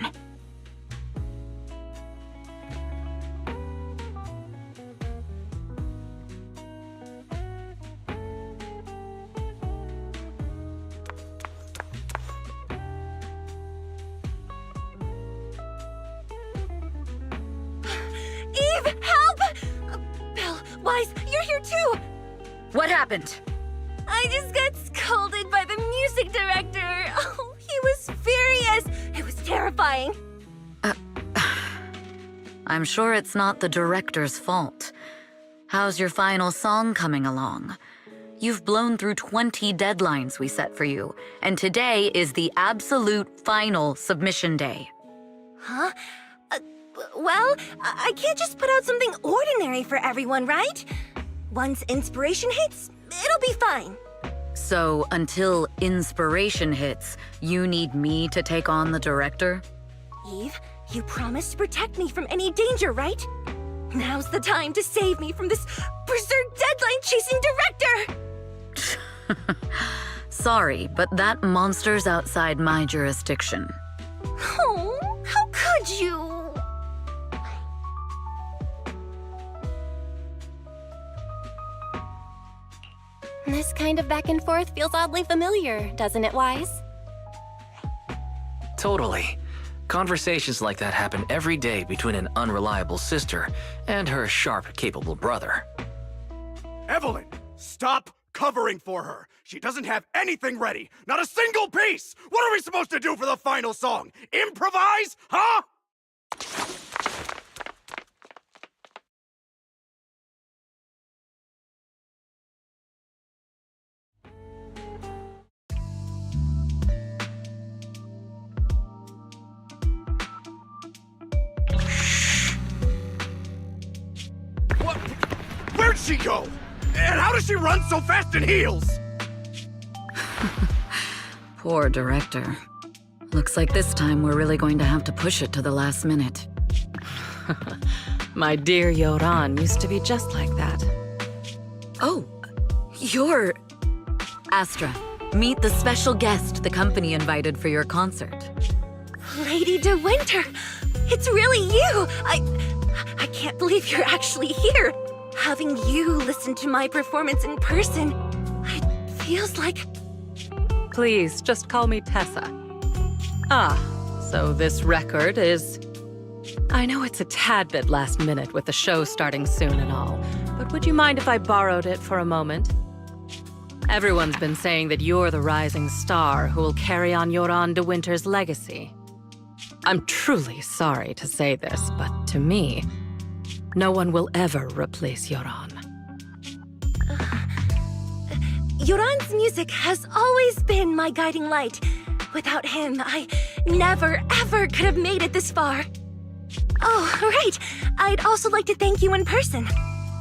Eve, help! Belle, Wise, you're here too! What happened? I just got scolded by the music director. Oh, he was furious. It was terrifying. I'm sure it's not the director's fault. How's your final song coming along? You've blown through 20 deadlines we set for you, and today is the absolute final submission day. Huh? Well, I can't just put out something ordinary for everyone, right? Once inspiration hits, it'll be fine. So, until inspiration hits, you need me to take on the director? Eve, you promised to protect me from any danger, right? Now's the time to save me from this berserk deadline-chasing director! Sorry, but that monster's outside my jurisdiction. Oh, how could you? This kind of back and forth feels oddly familiar, doesn't it, Wise? Totally. Conversations like that happen every day between an unreliable sister and her sharp, capable brother. Evelyn, stop covering for her. She doesn't have anything ready. Not a single piece. What are we supposed to do for the final song? Improvise? Huh? What? Where'd she go? And how does she run so fast in heels? Poor director. Looks like this time we're really going to have to push it to the last minute. My dear Yoran used to be just like that. Oh, you're... Astra, meet the special guest the company invited for your concert. Lady De Winter, it's really you! I can't believe you're actually here. Having you listen to my performance in person, it feels like... Please, just call me Tessa. Ah, so this record is... I know it's a tad bit last minute with the show starting soon and all, but would you mind if I borrowed it for a moment? Everyone's been saying that you're the rising star who will carry on Yoran De Winter's legacy. I'm truly sorry to say this, but to me, no one will ever replace Yoran. Yoran's music has always been my guiding light. Without him, I never, ever could have made it this far. Oh, right. I'd also like to thank you in person.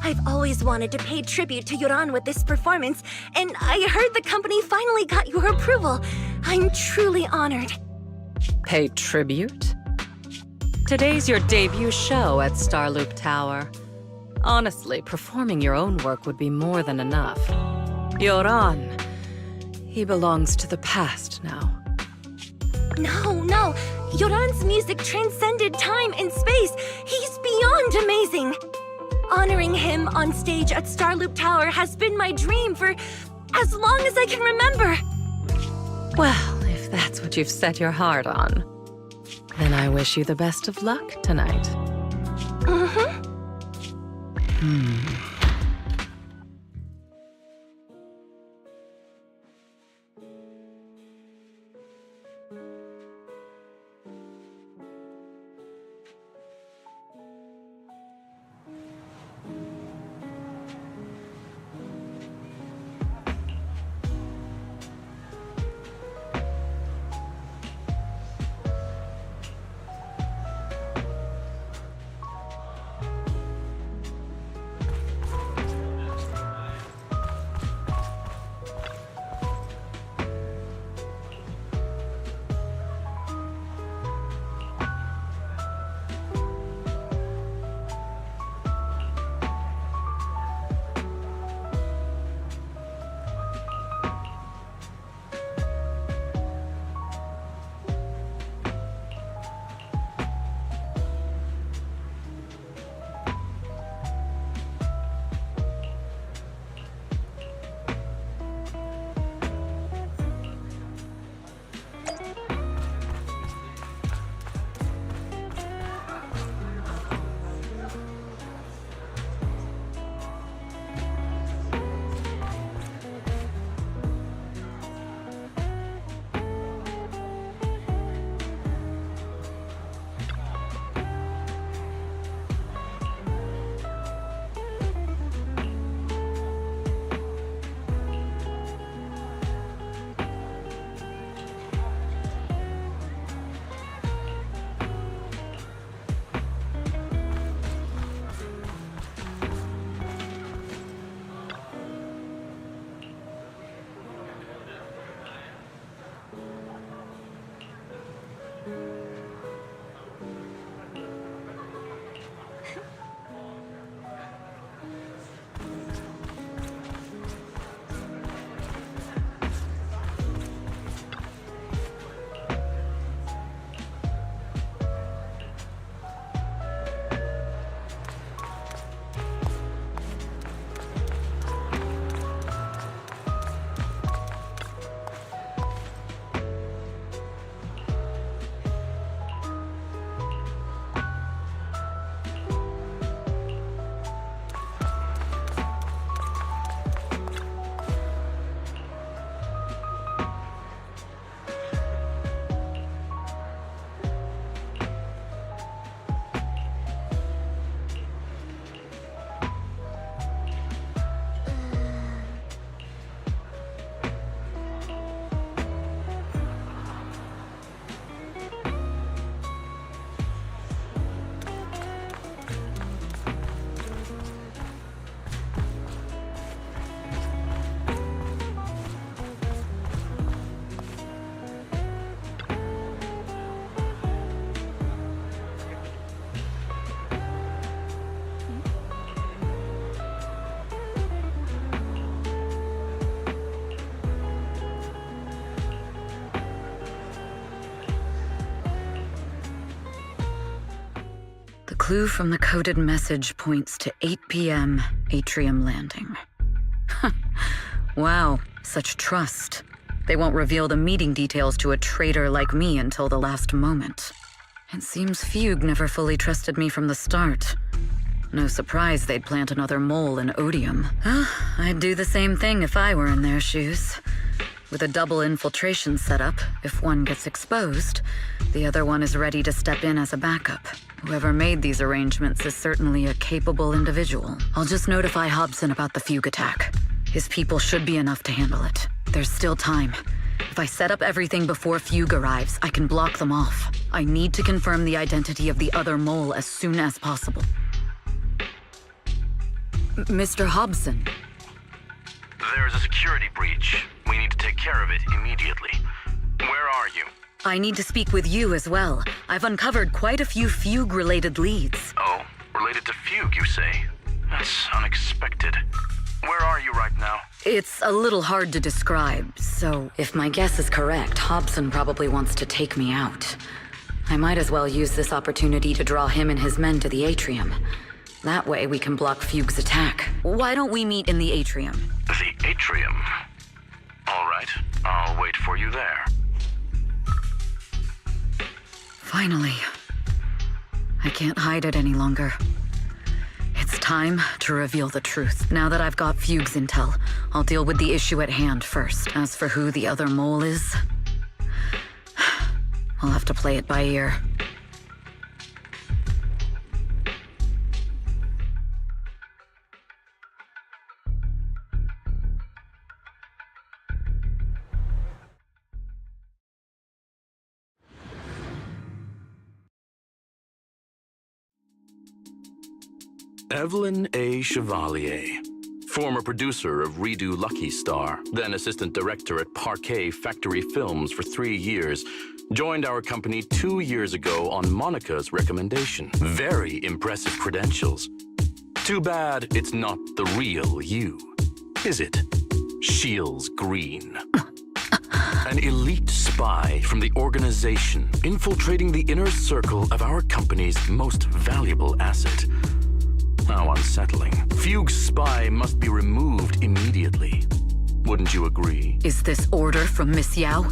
I've always wanted to pay tribute to Yoran with this performance, and I heard the company finally got your approval. I'm truly honored. Pay tribute? Today's your debut show at Starloop Tower. Honestly, performing your own work would be more than enough. Yoran, he belongs to the past now. No. Yoran's music transcended time and space. He's beyond amazing. Honoring him on stage at Starloop Tower has been my dream for as long as I can remember. Well, if that's what you've set your heart on, then I wish you the best of luck tonight. Mm-hmm. Clue from the coded message points to 8 p.m. Atrium Landing. Wow, such trust. They won't reveal the meeting details to a traitor like me until the last moment. It seems Fugue never fully trusted me from the start. No surprise they'd plant another mole in Odium. I'd do the same thing if I were in their shoes. With a double infiltration setup, if one gets exposed, the other one is ready to step in as a backup. Whoever made these arrangements is certainly a capable individual. I'll just notify Hobson about the Fugue attack. His people should be enough to handle it. There's still time. If I set up everything before Fugue arrives, I can block them off. I need to confirm the identity of the other mole as soon as possible. Mr. Hobson. There is a security breach. We need to take care of it immediately. Where are you? I need to speak with you as well. I've uncovered quite a few Fugue-related leads. Oh, related to Fugue, you say? That's unexpected. Where are you right now? It's a little hard to describe, so if my guess is correct, Hobson probably wants to take me out. I might as well use this opportunity to draw him and his men to the atrium. That way we can block Fugue's attack. Why don't we meet in the atrium? The atrium? right. I'll wait for you there. Finally. I can't hide it any longer. It's time to reveal the truth. Now that I've got Fugue's intel, I'll deal with the issue at hand first. As for who the other mole is, I'll have to play it by ear. Evelyn A. Chevalier, former producer of Redo Lucky Star, then assistant director at Parquet Factory Films for 3 years, joined our company 2 years ago on Monica's recommendation. Very impressive credentials. Too bad it's not the real you, is it? Shields Green. An elite spy from the organization, infiltrating the inner circle of our company's most valuable asset. How unsettling. Fugue's spy must be removed immediately. Wouldn't you agree? Is this order from Miss Yao?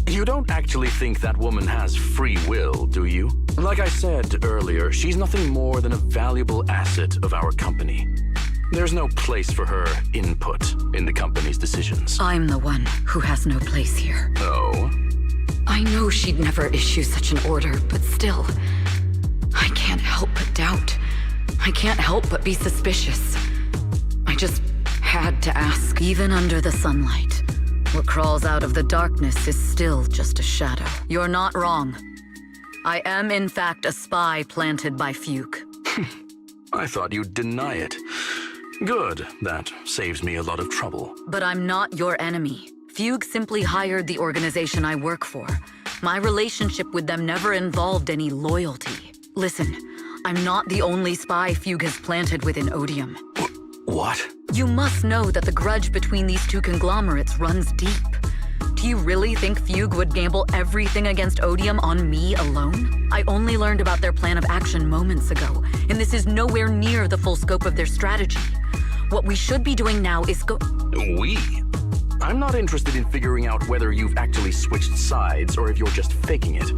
You don't actually think that woman has free will, do you? Like I said earlier, she's nothing more than a valuable asset of our company. There's no place for her input in the company's decisions. I'm the one who has no place here. Oh? I know she'd never issue such an order, but still, I can't help but doubt. I can't help but be suspicious. I just had to ask. Even under the sunlight, what crawls out of the darkness is still just a shadow. You're not wrong. I am, in fact, a spy planted by Fugue. I thought you'd deny it. Good. That saves me a lot of trouble. But I'm not your enemy. Fugue simply hired the organization I work for. My relationship with them never involved any loyalty. Listen, I'm not the only spy Fugue has planted within Odium. What? You must know that the grudge between these two conglomerates runs deep. Do you really think Fugue would gamble everything against Odium on me alone? I only learned about their plan of action moments ago, and this is nowhere near the full scope of their strategy. What we should be doing now is We? I'm not interested in figuring out whether you've actually switched sides or if you're just faking it.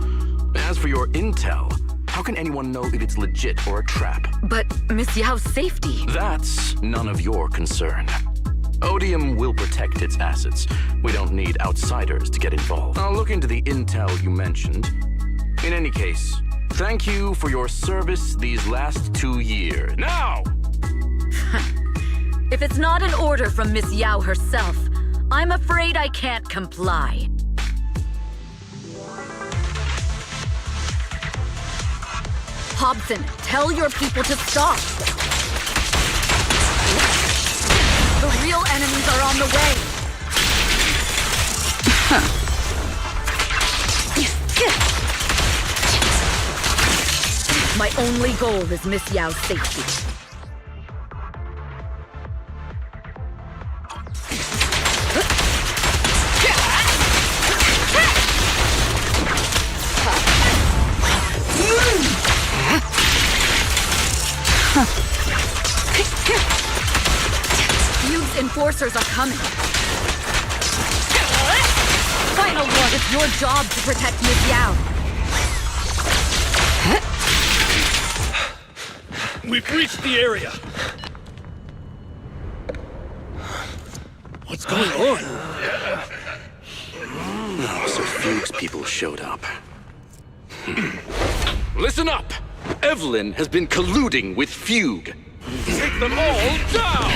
As for your intel, how can anyone know if it's legit or a trap? But Miss Yao's safety... That's none of your concern. Odium will protect its assets. We don't need outsiders to get involved. I'll look into the intel you mentioned. In any case, thank you for your service these last 2 years. Now! If it's not an order from Miss Yao herself, I'm afraid I can't comply. Hobson, tell your people to stop! The real enemies are on the way! My only goal is Miss Yao's safety. Fugue's enforcers are coming. Final Lord, it's your job to protect Miss Yao. We've reached the area. What's going on? Oh, so Fugue's people showed up. Listen up! Evelyn has been colluding with Fugue. Take them all down!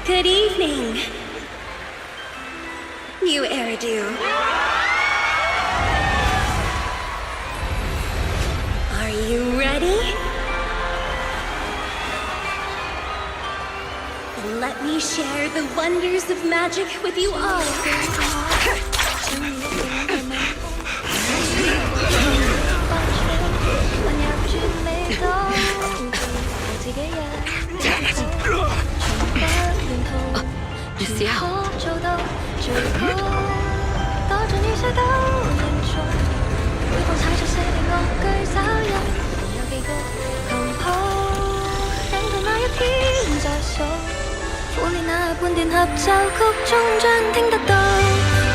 Good evening, new Eridu. Are you ready? Then let me share the wonders of magic with you all. Miss Yao. 半電合奏曲終將聽得到，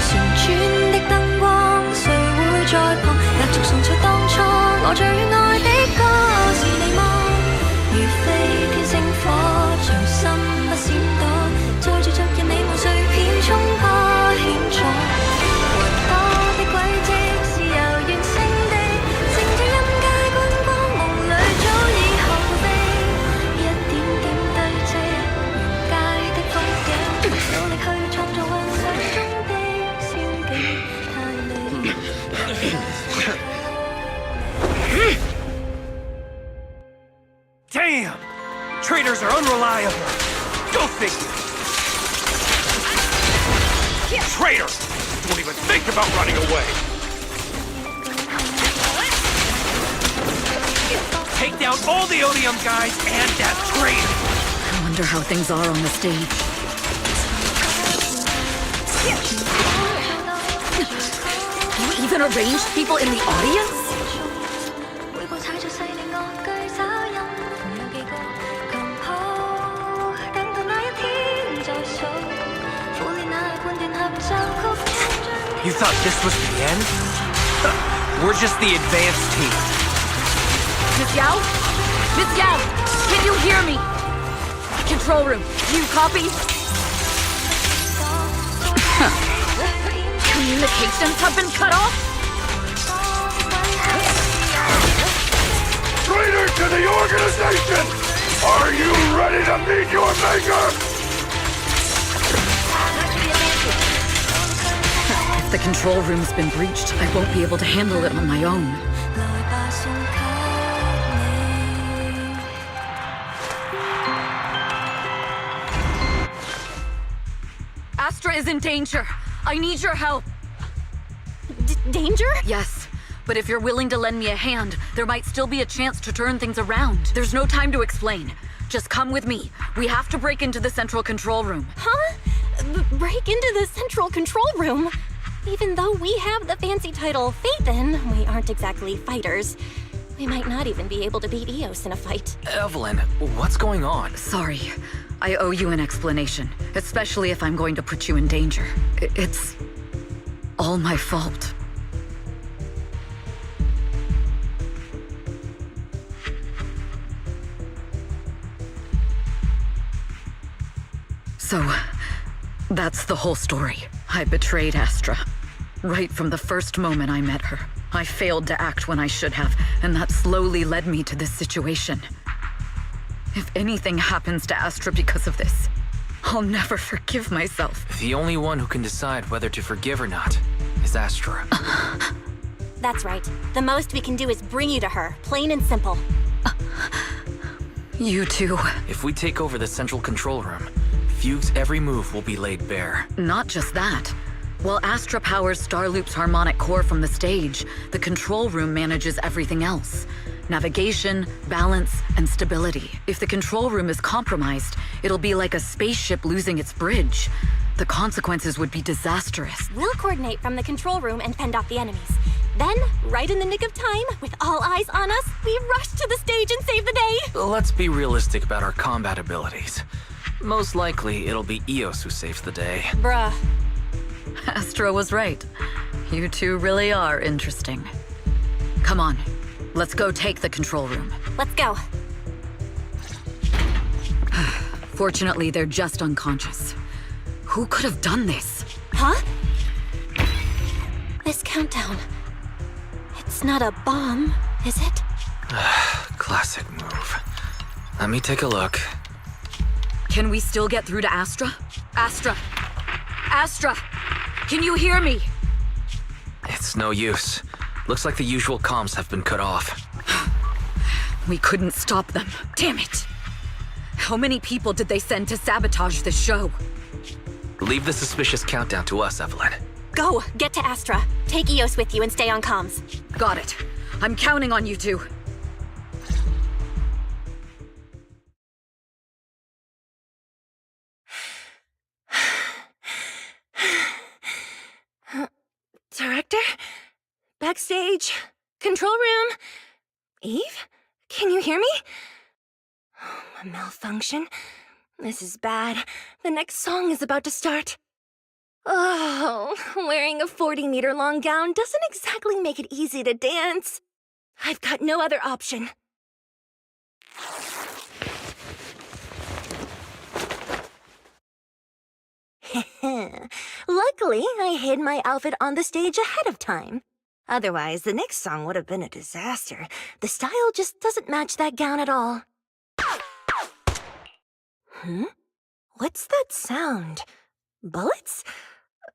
旋轉的燈光，誰會在旁繼續重唱當初我最愛的歌是你嗎？如飛天星火，隨心不閃躲，載住昨日你夢碎片，衝破險阻。活多的軌跡是由原勝地，乘着任界觀光夢裏早已後備，一點點堆積原界的風景，努力去創造幻想中的仙境，太美。Damn! Traitors are unreliable. Go figure. Traitor! Don't even think about running away. Take down all the Odium guys and that traitor. I wonder how things are on the stage. You even arranged people in the audience? You thought this was the end? We're just the advanced team. Miss Yao? Miss Yao! Can you hear me? Control room, you copy? Communications have been cut off? Traitor to the organization! Are you ready to meet your maker? If the control room's been breached, I won't be able to handle it on my own. Astra is in danger. I need your help. Danger? Yes, but if you're willing to lend me a hand, there might still be a chance to turn things around. There's no time to explain. Just come with me. We have to break into the central control room. Huh? Break into the central control room? Even though we have the fancy title Phaethon, we aren't exactly fighters. We might not even be able to beat Eos in a fight. Evelyn, what's going on? Sorry. I owe you an explanation, especially if I'm going to put you in danger. It's all my fault. So, that's the whole story. I betrayed Astra. Right from the first moment I met her. I failed to act when I should have, and that slowly led me to this situation. If anything happens to Astra because of this, I'll never forgive myself. The only one who can decide whether to forgive or not is Astra. That's right. The most we can do is bring you to her, plain and simple. You too. If we take over the central control room, Fugue's every move will be laid bare. Not just that. While Astra powers Starloop's harmonic core from the stage, the control room manages everything else. Navigation, balance, and stability. If the control room is compromised, it'll be like a spaceship losing its bridge. The consequences would be disastrous. We'll coordinate from the control room and fend off the enemies. Then, right in the nick of time, with all eyes on us, we rush to the stage and save the day! Let's be realistic about our combat abilities. Most likely, it'll be Eos who saves the day. Bruh. Astra was right. You two really are interesting. Come on, let's go take the control room. Let's go. Fortunately, they're just unconscious. Who could have done this? Huh? This countdown. It's not a bomb, is it? Classic move. Let me take a look. Can we still get through to Astra? Astra! Astra! Can you hear me? It's no use. Looks like the usual comms have been cut off. We couldn't stop them. Damn it! How many people did they send to sabotage this show? Leave the suspicious countdown to us, Evelyn. Go! Get to Astra. Take Eos with you and stay on comms. Got it. I'm counting on you two. Director? Backstage? Control room? Eve? Can you hear me? A malfunction? This is bad. The next song is about to start. Oh, wearing a 40-meter-long gown doesn't exactly make it easy to dance. I've got no other option. Luckily, I hid my outfit on the stage ahead of time. Otherwise, the next song would have been a disaster. The style just doesn't match that gown at all. What's that sound? Bullets?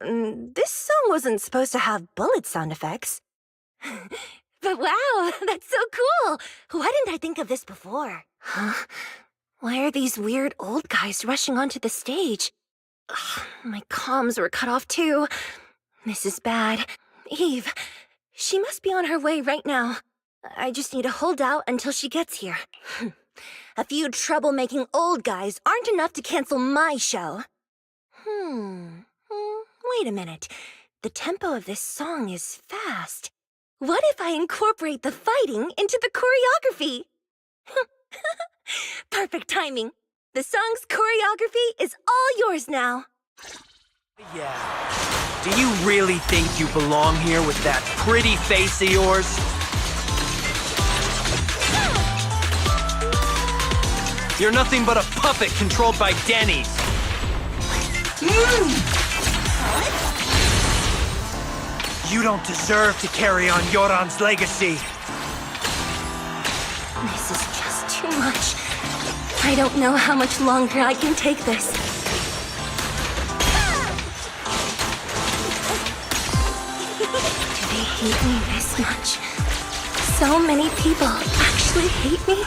This song wasn't supposed to have bullet sound effects. But wow, that's so cool! Why didn't I think of this before? Huh? Why are these weird old guys rushing onto the stage? Ugh, my comms were cut off too. This is bad. Eve, she must be on her way right now. I just need to hold out until she gets here. A few troublemaking old guys aren't enough to cancel my show. Wait a minute. The tempo of this song is fast. What if I incorporate the fighting into the choreography? Perfect timing. The song's choreography is all yours now. Yeah. Do you really think you belong here with that pretty face of yours? You're nothing but a puppet controlled by Denny's. You don't deserve to carry on Yoran's legacy. This is just too much. I don't know how much longer I can take this. Do they hate me this much? So many people actually hate me?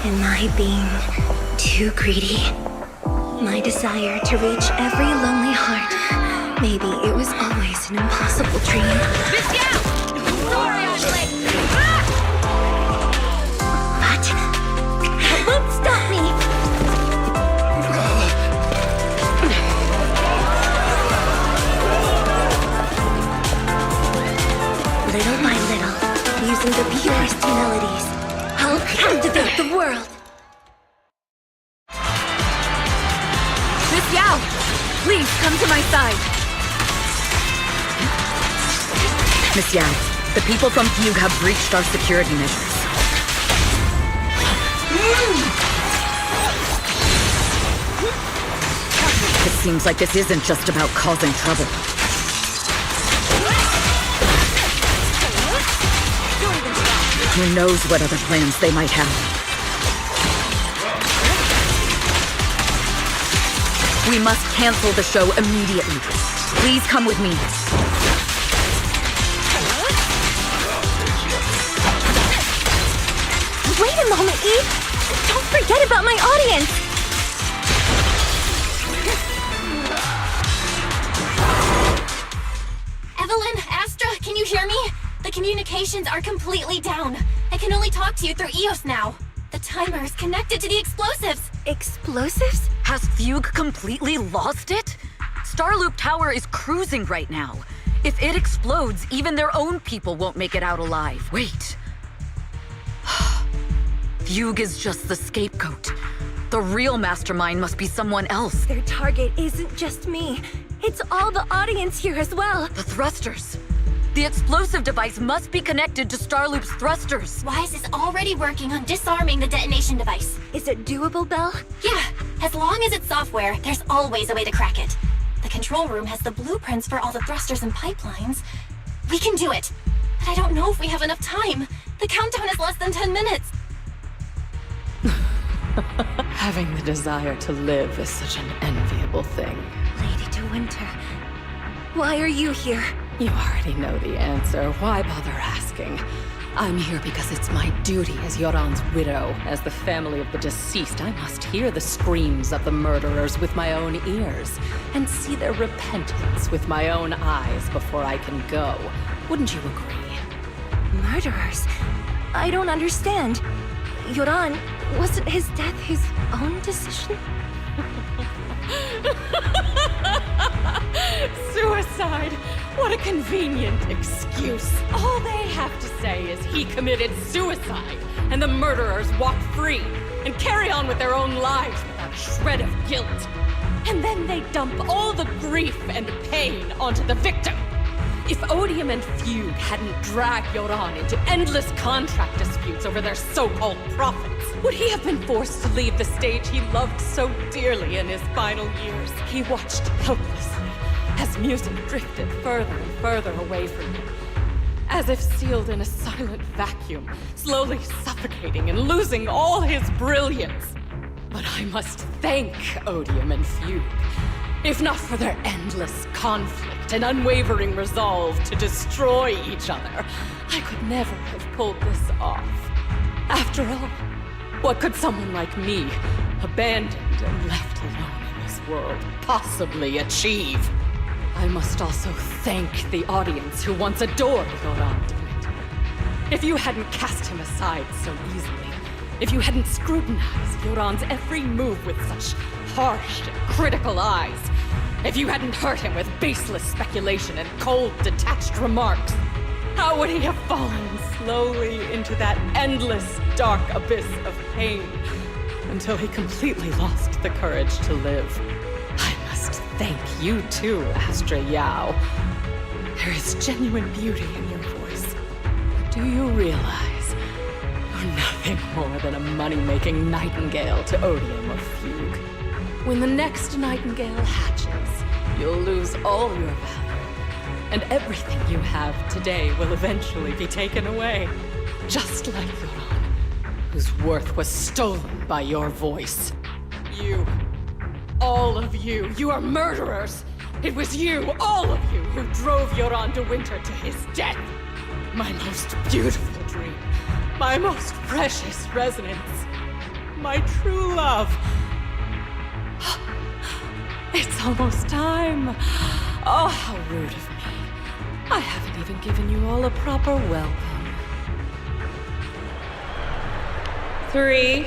Am I being too greedy? My desire to reach every lonely heart. Maybe it was always an impossible dream. But it won't stop me. Little by little, using the purest melodies, I'll captivate the world. Miss Yao, please come to my side. Miss Yao, the people from Fugue have breached our security measures. It seems like this isn't just about causing trouble. Who knows what other plans they might have. We must cancel the show immediately. Please come with me. Wait a moment, Eve! Don't forget about my audience! Evelyn, Astra, can you hear me? The communications are completely down. I can only talk to you through EOS now. The timer is connected to the explosives. Explosives? Has Fugue completely lost it? Starloop Tower is cruising right now. If it explodes, even their own people won't make it out alive. Wait. Fugue is just the scapegoat. The real mastermind must be someone else. Their target isn't just me. It's all the audience here as well. The thrusters. The explosive device must be connected to Starloop's thrusters. Wise is already working on disarming the detonation device. Is it doable, Belle? Yeah, as long as it's software, there's always a way to crack it. The control room has the blueprints for all the thrusters and pipelines. We can do it. But I don't know if we have enough time. The countdown is less than 10 minutes. Having the desire to live is such an enviable thing. Lady De Winter, why are you here? You already know the answer. Why bother asking? I'm here because it's my duty as Yoran's widow. As the family of the deceased, I must hear the screams of the murderers with my own ears and see their repentance with my own eyes before I can go. Wouldn't you agree? Murderers? I don't understand. Yoran, wasn't his death his own decision? Suicide! What a convenient excuse. All they have to say is he committed suicide, and the murderers walk free and carry on with their own lives without a shred of guilt. And then they dump all the grief and pain onto the victim. If Odium and Fugue hadn't dragged Yoran into endless contract disputes over their so-called profits, would he have been forced to leave the stage he loved so dearly in his final years? He watched helplessly as music drifted further and further away from him, as if sealed in a silent vacuum, slowly suffocating and losing all his brilliance. But I must thank Odium and Fugue. If not for their endless conflict and unwavering resolve to destroy each other, I could never have pulled this off. After all, what could someone like me, abandoned and left alone in this world, possibly achieve? I must also thank the audience who once adored Yoran de Winter. If you hadn't cast him aside so easily, if you hadn't scrutinized Yoran's every move with such harsh and critical eyes, if you hadn't hurt him with baseless speculation and cold, detached remarks, how would he have fallen slowly into that endless, dark abyss of pain until he completely lost the courage to live? I must thank you too, Astra Yao. There is genuine beauty in your voice. But do you realize you're nothing more than a money-making nightingale to Odium or Fugue? When the next nightingale hatches, you'll lose all your value, and everything you have today will eventually be taken away. Just like Yoran, whose worth was stolen by your voice. You, all of you, you are murderers! It was you, all of you, who drove Yoran de Winter to his death! My most beautiful dream, my most precious resonance, my true love. It's almost time. Oh, how rude of me. I haven't even given you all a proper welcome. 3,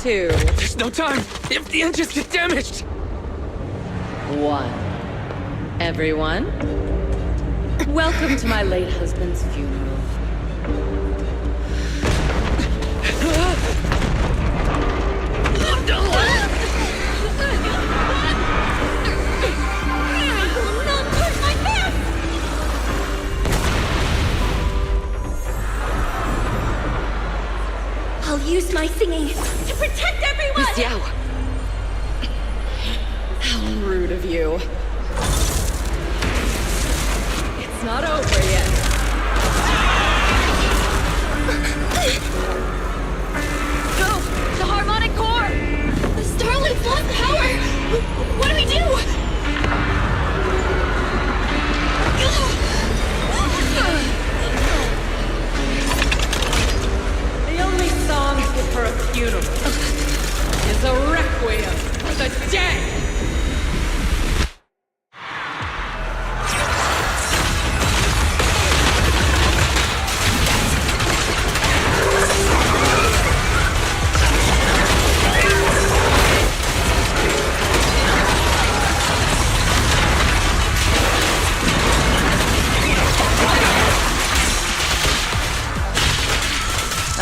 2... There's no time! If the engines get damaged! 1. Everyone, welcome to my late husband's funeral. I'll use my singing to protect everyone! Miss Yao! How rude of you. It's not over yet. Go! The harmonic core! The Starlight's lost power! What do we do? The only song fit for a funeral is a requiem for the dead!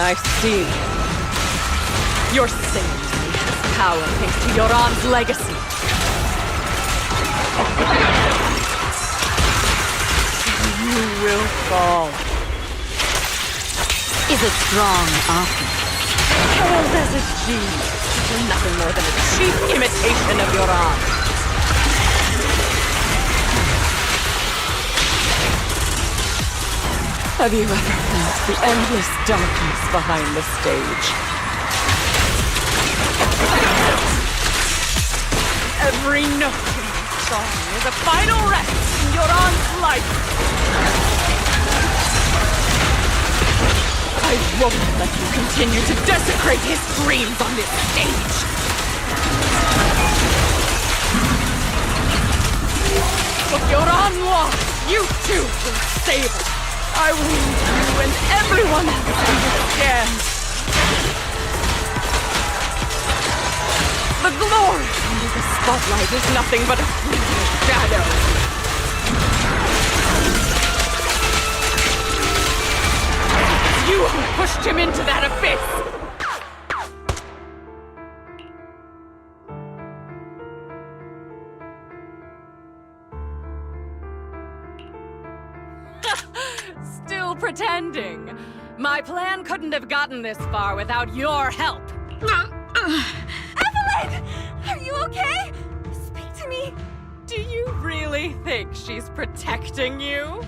I see. Your sanctity has power thanks to Yoran's legacy. You will fall. Is a strong offer. Hailed as a genius, you're nothing more than a cheap imitation of Yoran. Have you ever felt the endless darkness behind the stage? Every note in this song is a final rest in Yoran's life. I won't let you continue to desecrate his dreams on this stage. What Yoran lost, you too will save it. I will leave you and everyone else understand. The glory under the spotlight is nothing but a fleeting shadow. you who pushed him into that abyss! Still pretending. My plan couldn't have gotten this far without your help. Evelyn! Are you okay? Speak to me. Do you really think she's protecting you?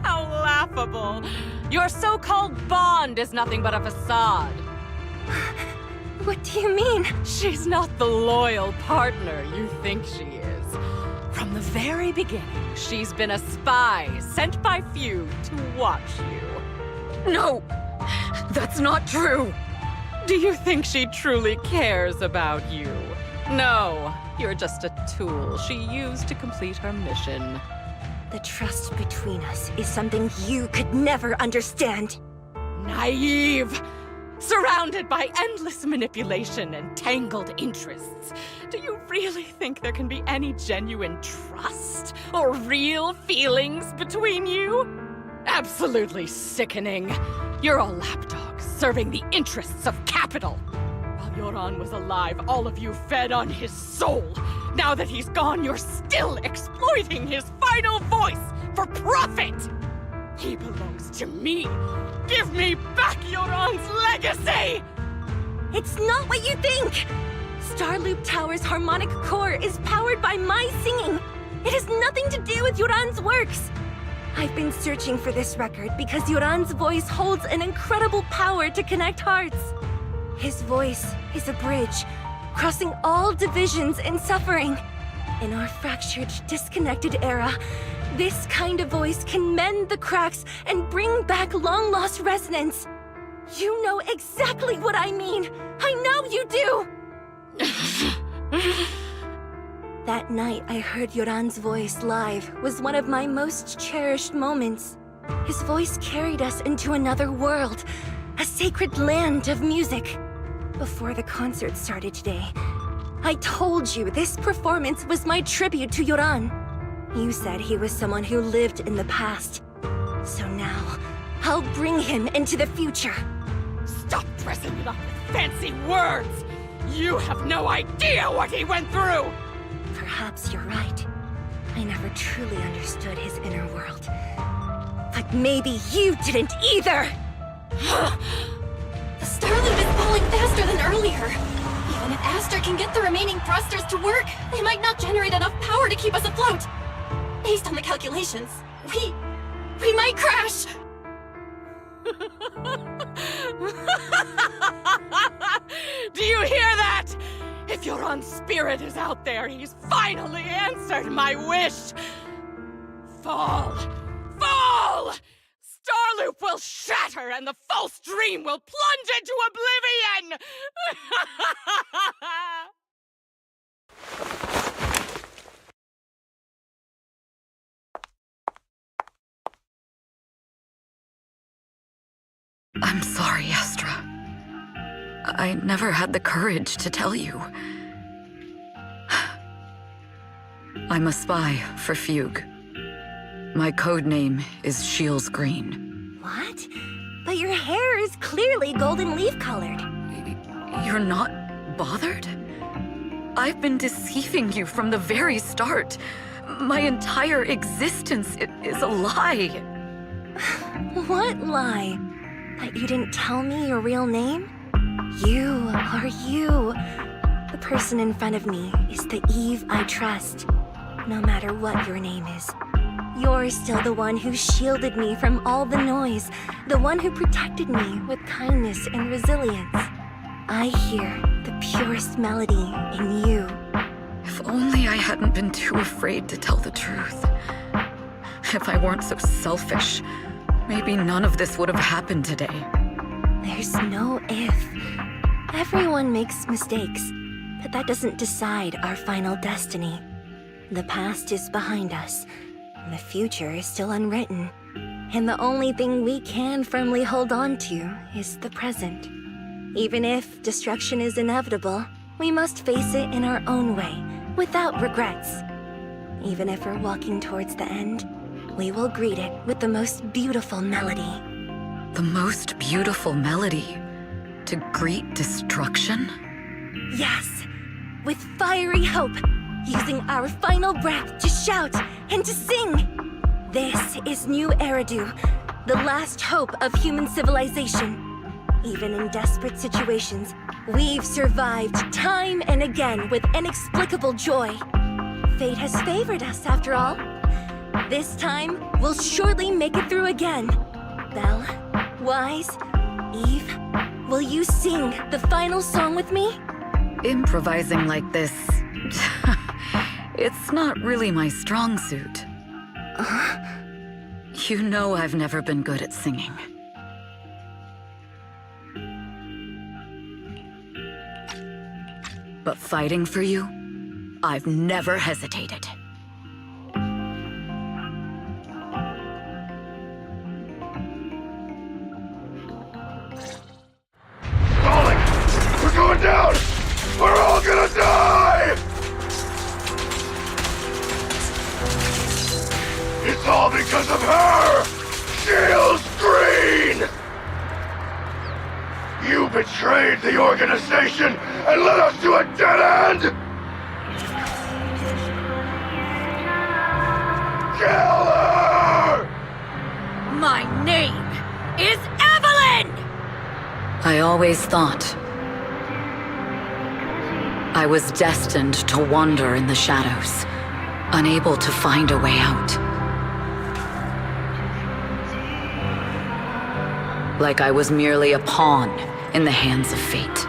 How laughable. Your so-called bond is nothing but a facade. What do you mean? She's not the loyal partner you think she is. From the very beginning, she's been a spy sent by Few to watch you. No! That's not true! Do you think she truly cares about you? No, you're just a tool she used to complete her mission. The trust between us is something you could never understand. Naive! Surrounded by endless manipulation and tangled interests. Do you really think there can be any genuine trust or real feelings between you? Absolutely sickening. You're a lapdog serving the interests of capital. While Yoran was alive, all of you fed on his soul. Now that he's gone, you're still exploiting his final voice for profit. He belongs to me. Give me back Yoran's legacy! It's not what you think! Starloop Tower's harmonic core is powered by my singing. It has nothing to do with Yoran's works. I've been searching for this record because Yoran's voice holds an incredible power to connect hearts. His voice is a bridge, crossing all divisions and suffering. In our fractured, disconnected era, this kind of voice can mend the cracks and bring back long-lost resonance. You know exactly what I mean. I know you do! That night I heard Yoran's voice live was one of my most cherished moments. His voice carried us into another world, a sacred land of music. Before the concert started today, I told you this performance was my tribute to Yoran. You said he was someone who lived in the past. So now, I'll bring him into the future. Stop dressing it up with fancy words! You have no idea what he went through! Perhaps you're right. I never truly understood his inner world. But maybe you didn't either! The Starloop is falling faster than earlier. Even if Aster can get the remaining thrusters to work, they might not generate enough power to keep us afloat. Based on the calculations, we might crash! Do you hear that? If Yoran's spirit is out there, he's finally answered my wish! Fall! Fall! Starloop will shatter and the false dream will plunge into oblivion! I'm sorry, Astra. I never had the courage to tell you. I'm a spy for Fugue. My code name is Shields Green. What? But your hair is clearly golden leaf colored. You're not bothered? I've been deceiving you from the very start. My entire existence is a lie. What lie? That you didn't tell me your real name? You are you. The person in front of me is the Eve I trust. No matter what your name is. You're still the one who shielded me from all the noise. The one who protected me with kindness and resilience. I hear the purest melody in you. If only I hadn't been too afraid to tell the truth. If I weren't so selfish, maybe none of this would have happened today. There's no if. Everyone makes mistakes, but that doesn't decide our final destiny. The past is behind us. The future is still unwritten. And the only thing we can firmly hold on to is the present. Even if destruction is inevitable, we must face it in our own way, without regrets. Even if we're walking towards the end, we will greet it with the most beautiful melody. The most beautiful melody to greet destruction? Yes, with fiery hope, using our final breath to shout and to sing. This is New Eridu, the last hope of human civilization. Even in desperate situations, we've survived time and again with inexplicable joy. Fate has favored us, after all. This time, we'll surely make it through again. Belle, Wise, Eve, will you sing the final song with me? Improvising like this... it's not really my strong suit. You know I've never been good at singing. But fighting for you, I've never hesitated. Falling! We're going down! We're all gonna die! It's all because of her! Shield's green! You betrayed the organization and led us to a dead end! Kill her! My name is Evelyn! I always thought I was destined to wander in the shadows, unable to find a way out. Like I was merely a pawn in the hands of fate.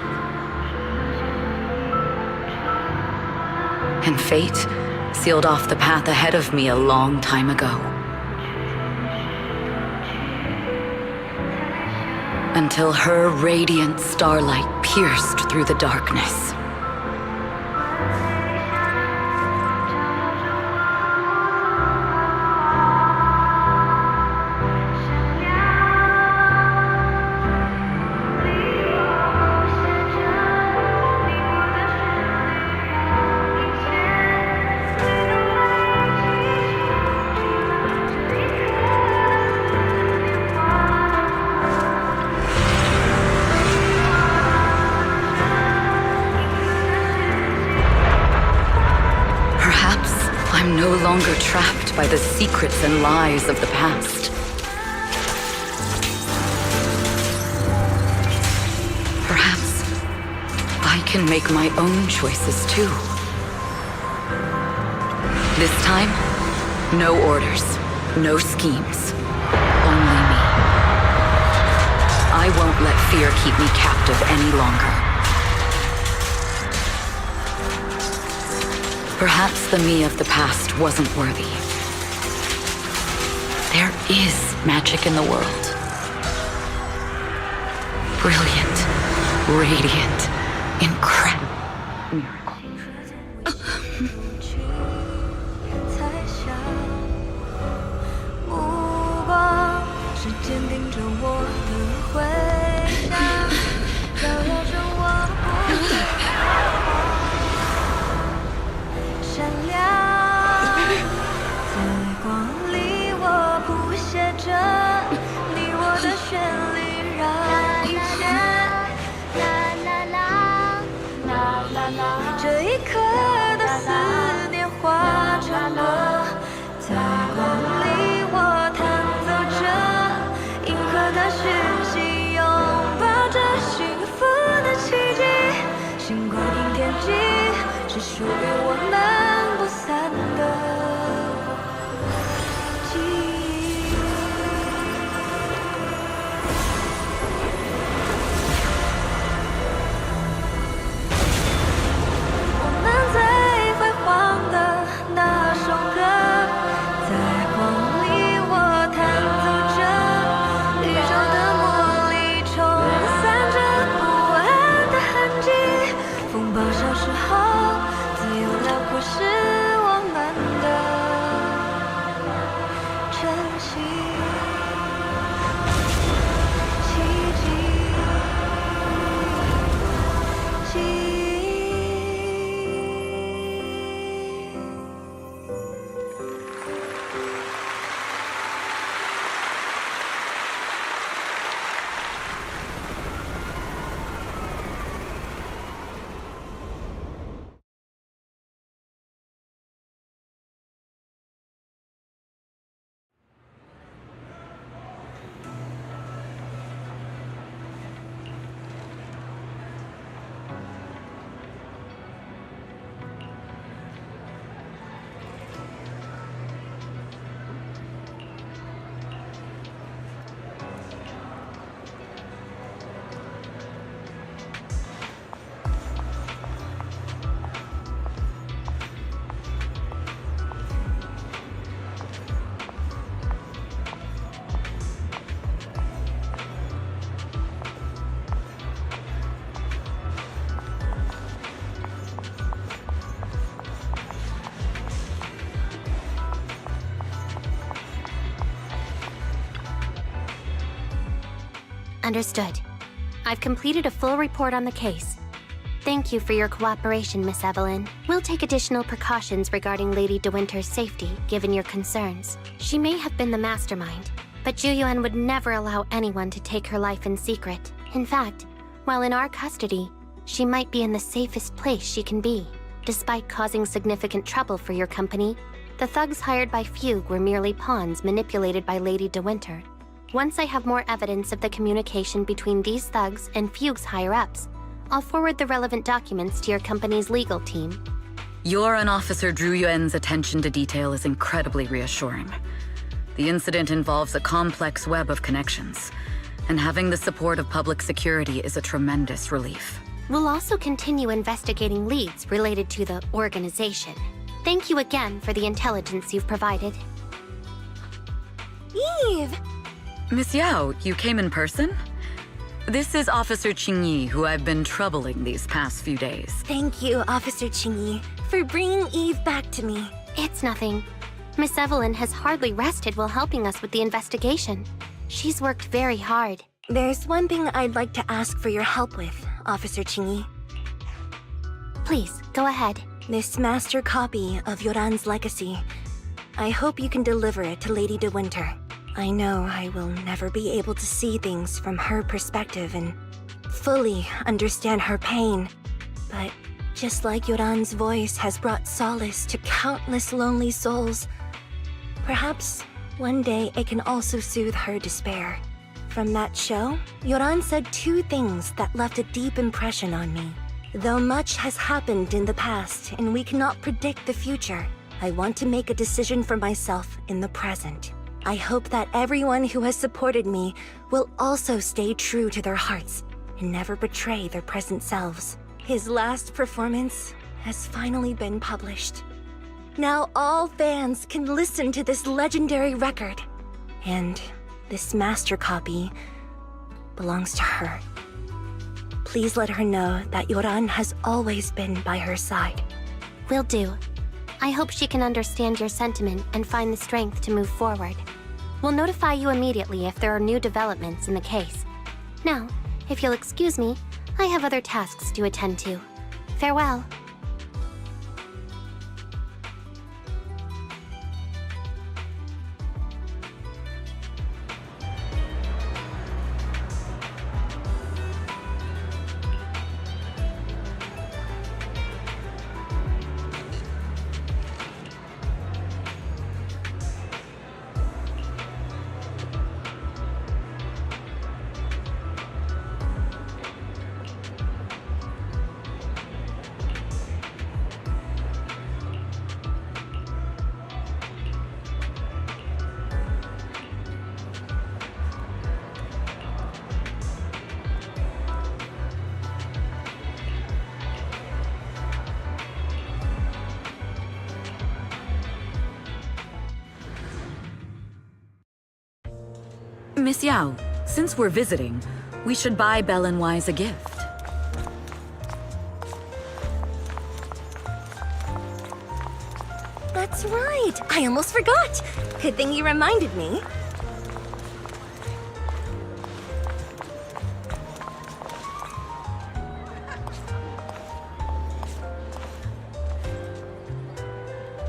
And fate sealed off the path ahead of me a long time ago. Until her radiant starlight pierced through the darkness. I'm no longer trapped by the secrets and lies of the past. Perhaps I can make my own choices too. This time, no orders, no schemes, only me. I won't let fear keep me captive any longer. Perhaps the me of the past wasn't worthy. There is magic in the world. Brilliant, radiant, incredible miracle. Understood. I've completed a full report on the case. Thank you for your cooperation, Miss Evelyn. We'll take additional precautions regarding Lady De Winter's safety, given your concerns. She may have been the mastermind, but Juyuan would never allow anyone to take her life in secret. In fact, while in our custody, she might be in the safest place she can be. Despite causing significant trouble for your company, the thugs hired by Fugue were merely pawns manipulated by Lady De Winter. Once I have more evidence of the communication between these thugs and Fugue's higher-ups, I'll forward the relevant documents to your company's legal team. Your and Officer Zhu Yuan's attention to detail is incredibly reassuring. The incident involves a complex web of connections, and having the support of public security is a tremendous relief. We'll also continue investigating leads related to the organization. Thank you again for the intelligence you've provided. Eve! Miss Yao, you came in person? This is Officer Qingyi, who I've been troubling these past few days. Thank you, Officer Qingyi, for bringing Eve back to me. It's nothing. Miss Evelyn has hardly rested while helping us with the investigation. She's worked very hard. There's one thing I'd like to ask for your help with, Officer Qingyi. Please, go ahead. This master copy of Yoran's legacy. I hope you can deliver it to Lady De Winter. I know I will never be able to see things from her perspective and fully understand her pain. But just like Yoran's voice has brought solace to countless lonely souls, perhaps one day it can also soothe her despair. From that show, Yoran said two things that left a deep impression on me. Though much has happened in the past and we cannot predict the future, I want to make a decision for myself in the present. I hope that everyone who has supported me will also stay true to their hearts and never betray their present selves. His last performance has finally been published. Now all fans can listen to this legendary record. And this master copy belongs to her. Please let her know that Yoran has always been by her side. Will do. I hope she can understand your sentiment and find the strength to move forward. We'll notify you immediately if there are new developments in the case. Now, if you'll excuse me, I have other tasks to attend to. Farewell. Miss Yao, since we're visiting, we should buy Belle and Wise a gift. That's right! I almost forgot! Good thing you reminded me.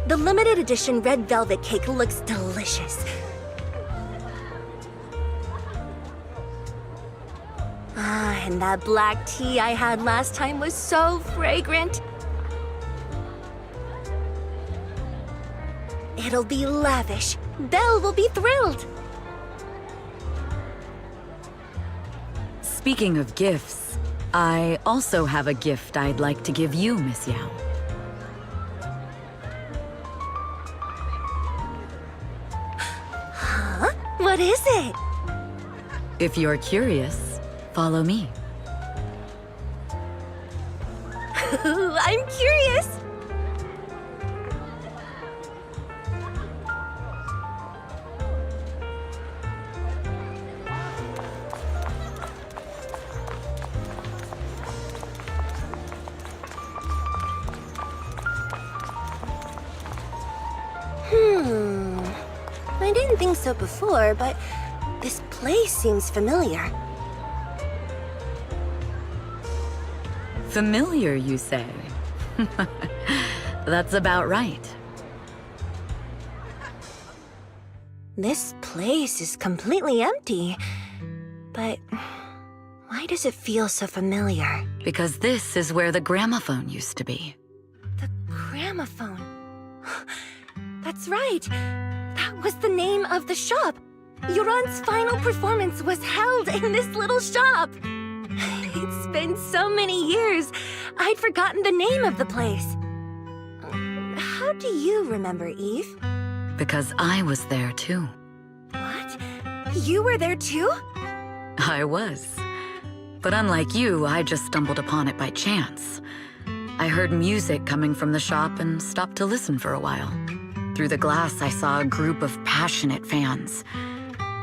The limited edition red velvet cake looks delicious. And that black tea I had last time was so fragrant. It'll be lavish. Belle will be thrilled. Speaking of gifts, I also have a gift I'd like to give you, Miss Yao. Huh? What is it? If you're curious, follow me. I'm curious! I didn't think so before, but this place seems familiar. Familiar, you say? That's about right. This place is completely empty. But why does it feel so familiar? Because this is where the gramophone used to be. The gramophone. That's right. That was the name of the shop. Yoran's final performance was held in this little shop. It's been so many years, I'd forgotten the name of the place. How do you remember, Eve? Because I was there too. What? You were there too? I was. But unlike you, I just stumbled upon it by chance. I heard music coming from the shop and stopped to listen for a while. Through the glass, I saw a group of passionate fans.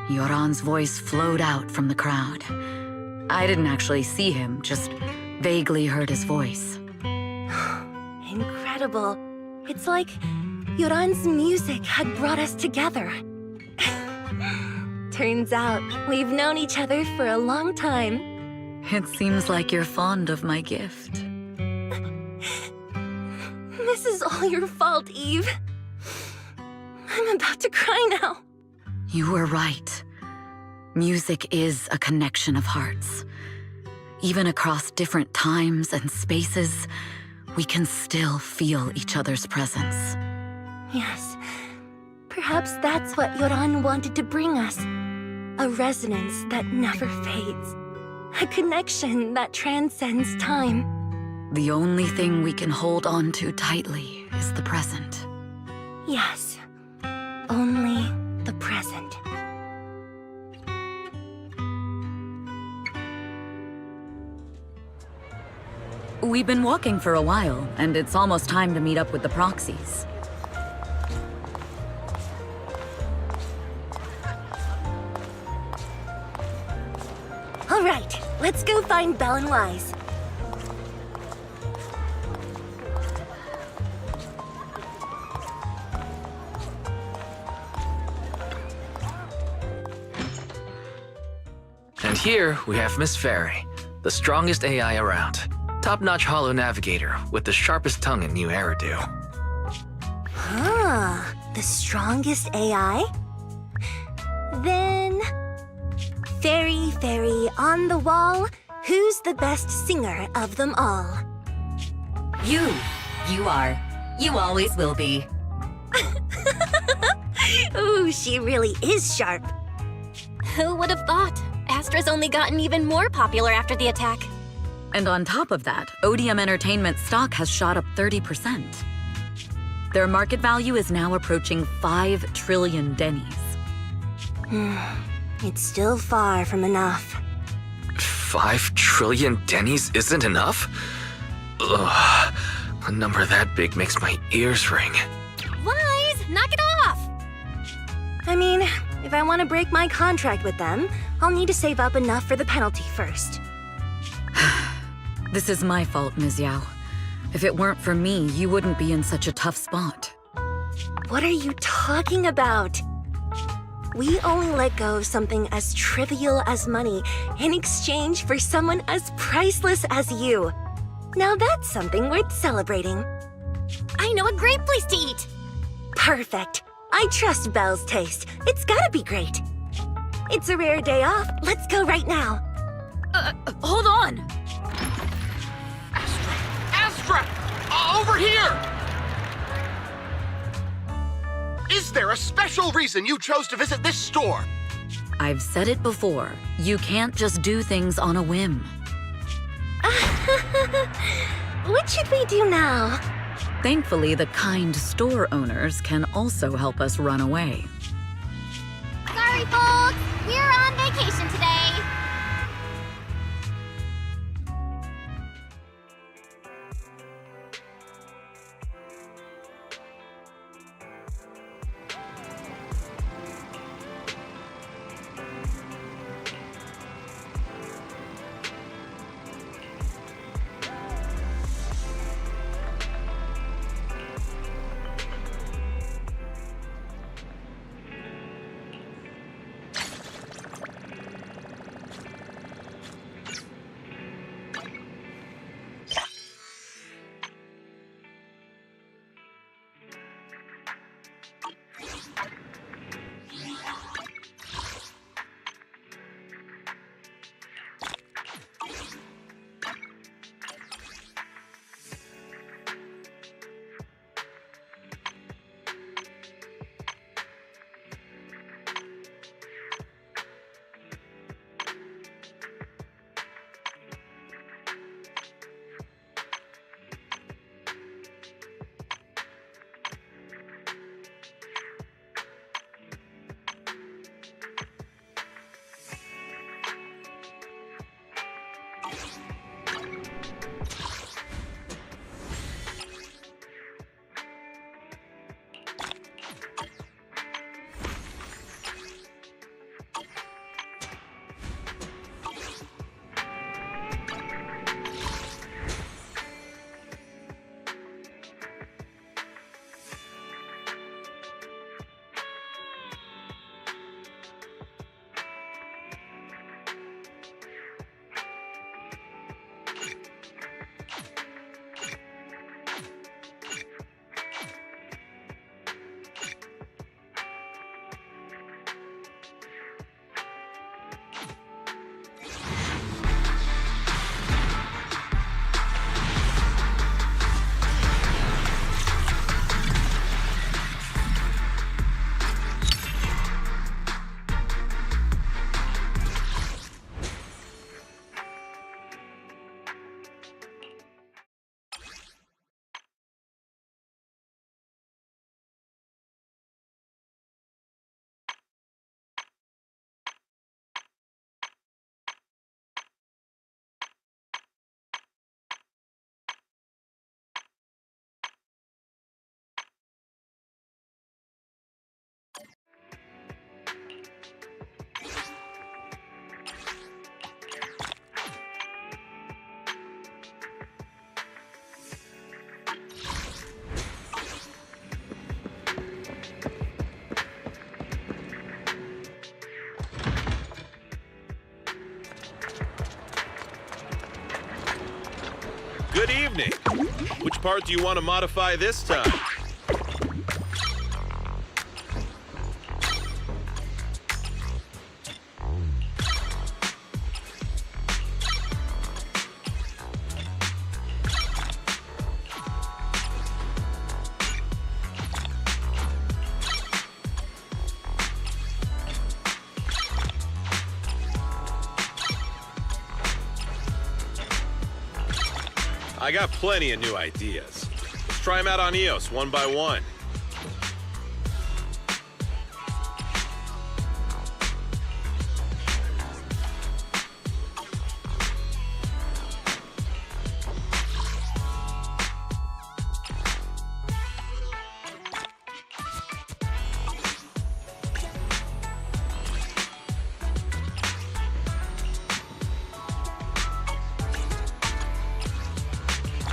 Yoran's voice flowed out from the crowd. I didn't actually see him, just vaguely heard his voice. Incredible. It's like Yoran's music had brought us together. Turns out, we've known each other for a long time. It seems like you're fond of my gift. This is all your fault, Eve. I'm about to cry now. You were right. Music is a connection of hearts. Even across different times and spaces, we can still feel each other's presence. Yes. Perhaps that's what Yoran wanted to bring us. A resonance that never fades. A connection that transcends time. The only thing we can hold on to tightly is the present. Yes. Only the present. We've been walking for a while, and it's almost time to meet up with the proxies. All right, let's go find Belle and Wise. And here we have Miss Fairy, the strongest AI around. Top-notch holo navigator with the sharpest tongue in New Eridu. Ah, the strongest AI? Then... Fairy, on the wall, who's the best singer of them all? You. You are. You always will be. Ooh, she really is sharp. Who would have thought? Astra's only gotten even more popular after the attack. And on top of that, Odium Entertainment stock has shot up 30%. Their market value is now approaching 5 trillion dennies. It's still far from enough. 5 trillion dennies isn't enough? Ugh, a number that big makes my ears ring. Wise, knock it off! I mean, if I want to break my contract with them, I'll need to save up enough for the penalty first. This is my fault, Ms. Yao. If it weren't for me, you wouldn't be in such a tough spot. What are you talking about? We only let go of something as trivial as money in exchange for someone as priceless as you. Now that's something worth celebrating. I know a great place to eat! Perfect. I trust Belle's taste. It's gotta be great. It's a rare day off. Let's go right now. Hold on! Astra! Over here! Is there a special reason you chose to visit this store? I've said it before. You can't just do things on a whim. What should we do now? Thankfully, the kind store owners can also help us run away. Sorry, folks! We're on vacation today! Which part do you want to modify this time? I got plenty of new ideas. Let's try them out on EOS one by one.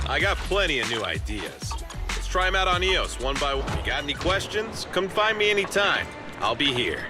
I got plenty of new ideas. Let's try them out on EOS one by one. You got any questions? Come find me anytime. I'll be here.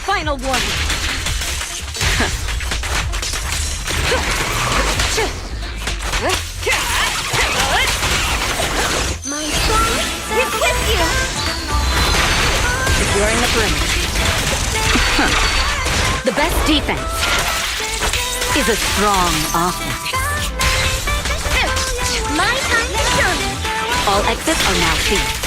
Final one. My song is with you. Securing the perimeter. The best defense is a strong offense. My time is come. All exits are now sealed.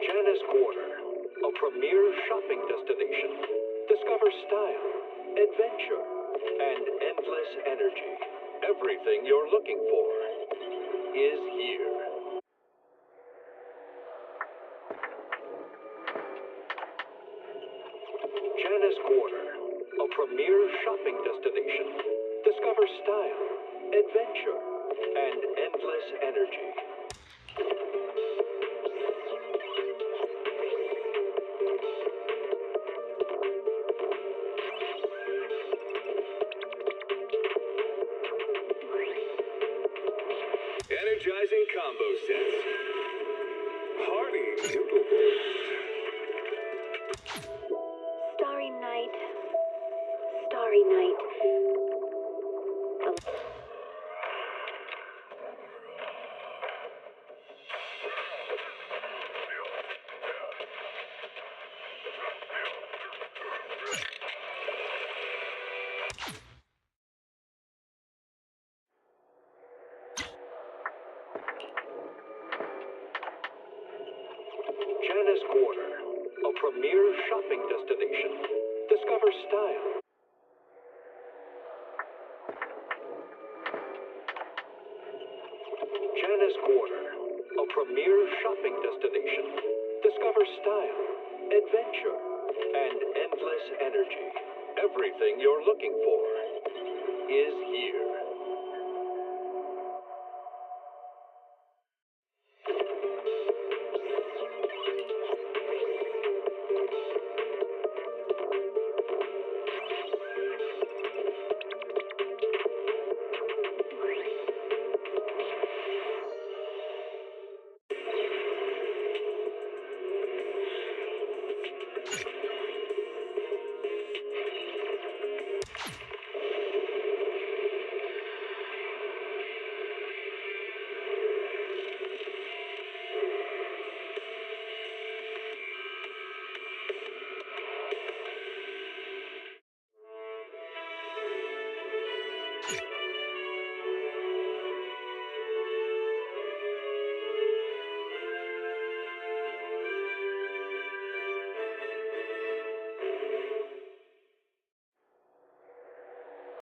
Janice Quarter, a premier shopping destination. Discover style, adventure, and endless energy. Everything you're looking for is here. Janice Quarter, a premier shopping destination. Discover style, adventure, and endless energy. Energizing combo sets. Party noodle. Starry night. Starry night. Janice Quarter, a premier shopping destination. Discover style. Janice Quarter, a premier shopping destination. Discover style, adventure, and endless energy. Everything you're looking for is here.